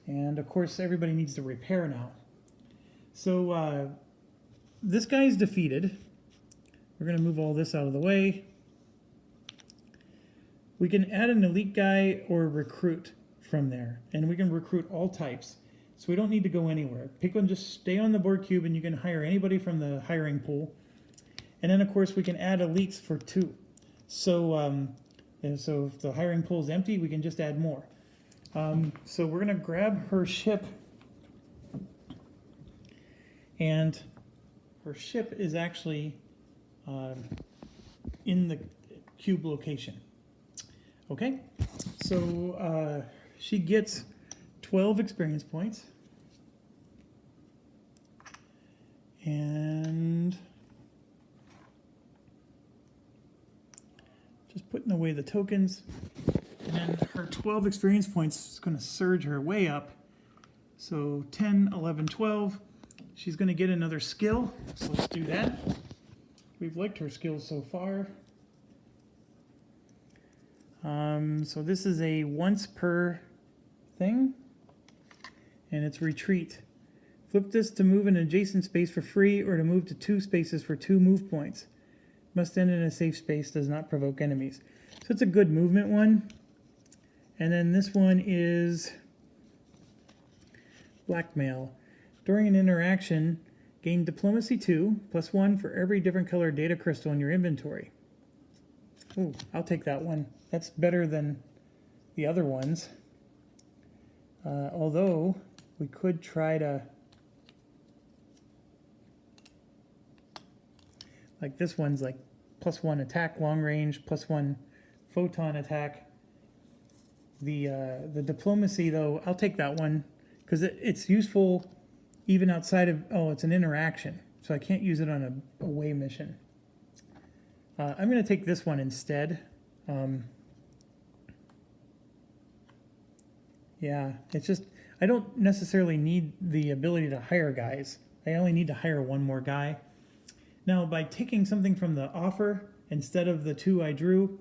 And, of course, everybody needs to repair now. So this guy's defeated. We're going to move all this out of the way. We can add an elite guy or recruit from there. And we can recruit all types. So we don't need to go anywhere. Pick one, just stay on the board cube, and you can hire anybody from the hiring pool. And then, of course, we can add elites for 2. So, so if the hiring pool is empty, we can just add more. So we're going to grab her ship. And her ship is actually in the cube location. Okay, so she gets 12 experience points. And just putting away the tokens. And then her 12 experience points is going to surge her way up. So 10, 11, 12. She's going to get another skill. So let's do that. We've liked her skills so far. So this is a once per thing. And it's retreat. Flip this to move in an adjacent space for free or to move to 2 spaces for 2 move points. Must end in a safe space, does not provoke enemies. So it's a good movement one. And then this one is blackmail. During an interaction, gain diplomacy 2 plus 1 for every different color data crystal in your inventory. Ooh, I'll take that one. That's better than the other ones. Although we could try to, like this one's like +1 attack long range, +1 photon attack. The diplomacy though, I'll take that one because it's useful even outside of, oh, it's an interaction, so I can't use it on a away mission. I'm going to take this one instead. Yeah, it's just, I don't necessarily need the ability to hire guys. I only need to hire 1 more guy. Now, by taking something from the offer, instead of the 2 I drew,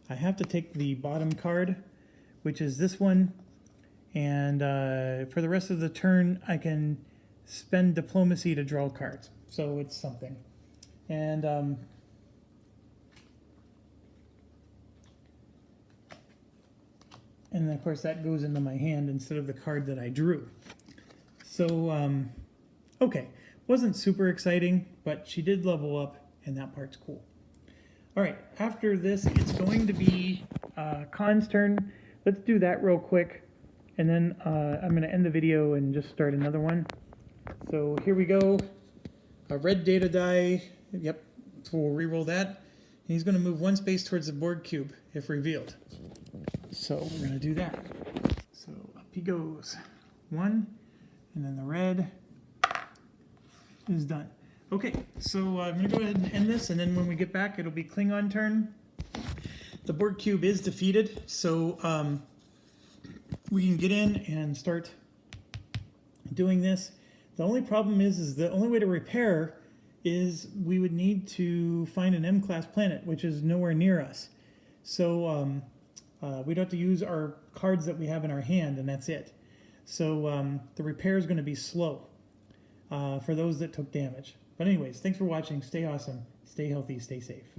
I have to take the bottom card, which is this one, and for the rest of the turn, I can spend diplomacy to draw cards. So it's something. And of course that goes into my hand instead of the card that I drew. So, okay, wasn't super exciting, but she did level up, and that part's cool. All right, after this, it's going to be Khan's turn. Let's do that real quick, and then I'm going to end the video and just start another one. So here we go. A red data die. Yep, so we'll re-roll that. And he's going to move 1 space towards the board cube if revealed. So we're going to do that. So up he goes. 1, and then the red is done. Okay, so I'm going to go ahead and end this, and then when we get back, it'll be Klingon turn. The board cube is defeated, so we can get in and start doing this. The only problem is the only way to repair is we would need to find an M-class planet, which is nowhere near us. So we'd have to use our cards that we have in our hand, and that's it. So the repair is going to be slow for those that took damage. But anyways, thanks for watching. Stay awesome, stay healthy, stay safe.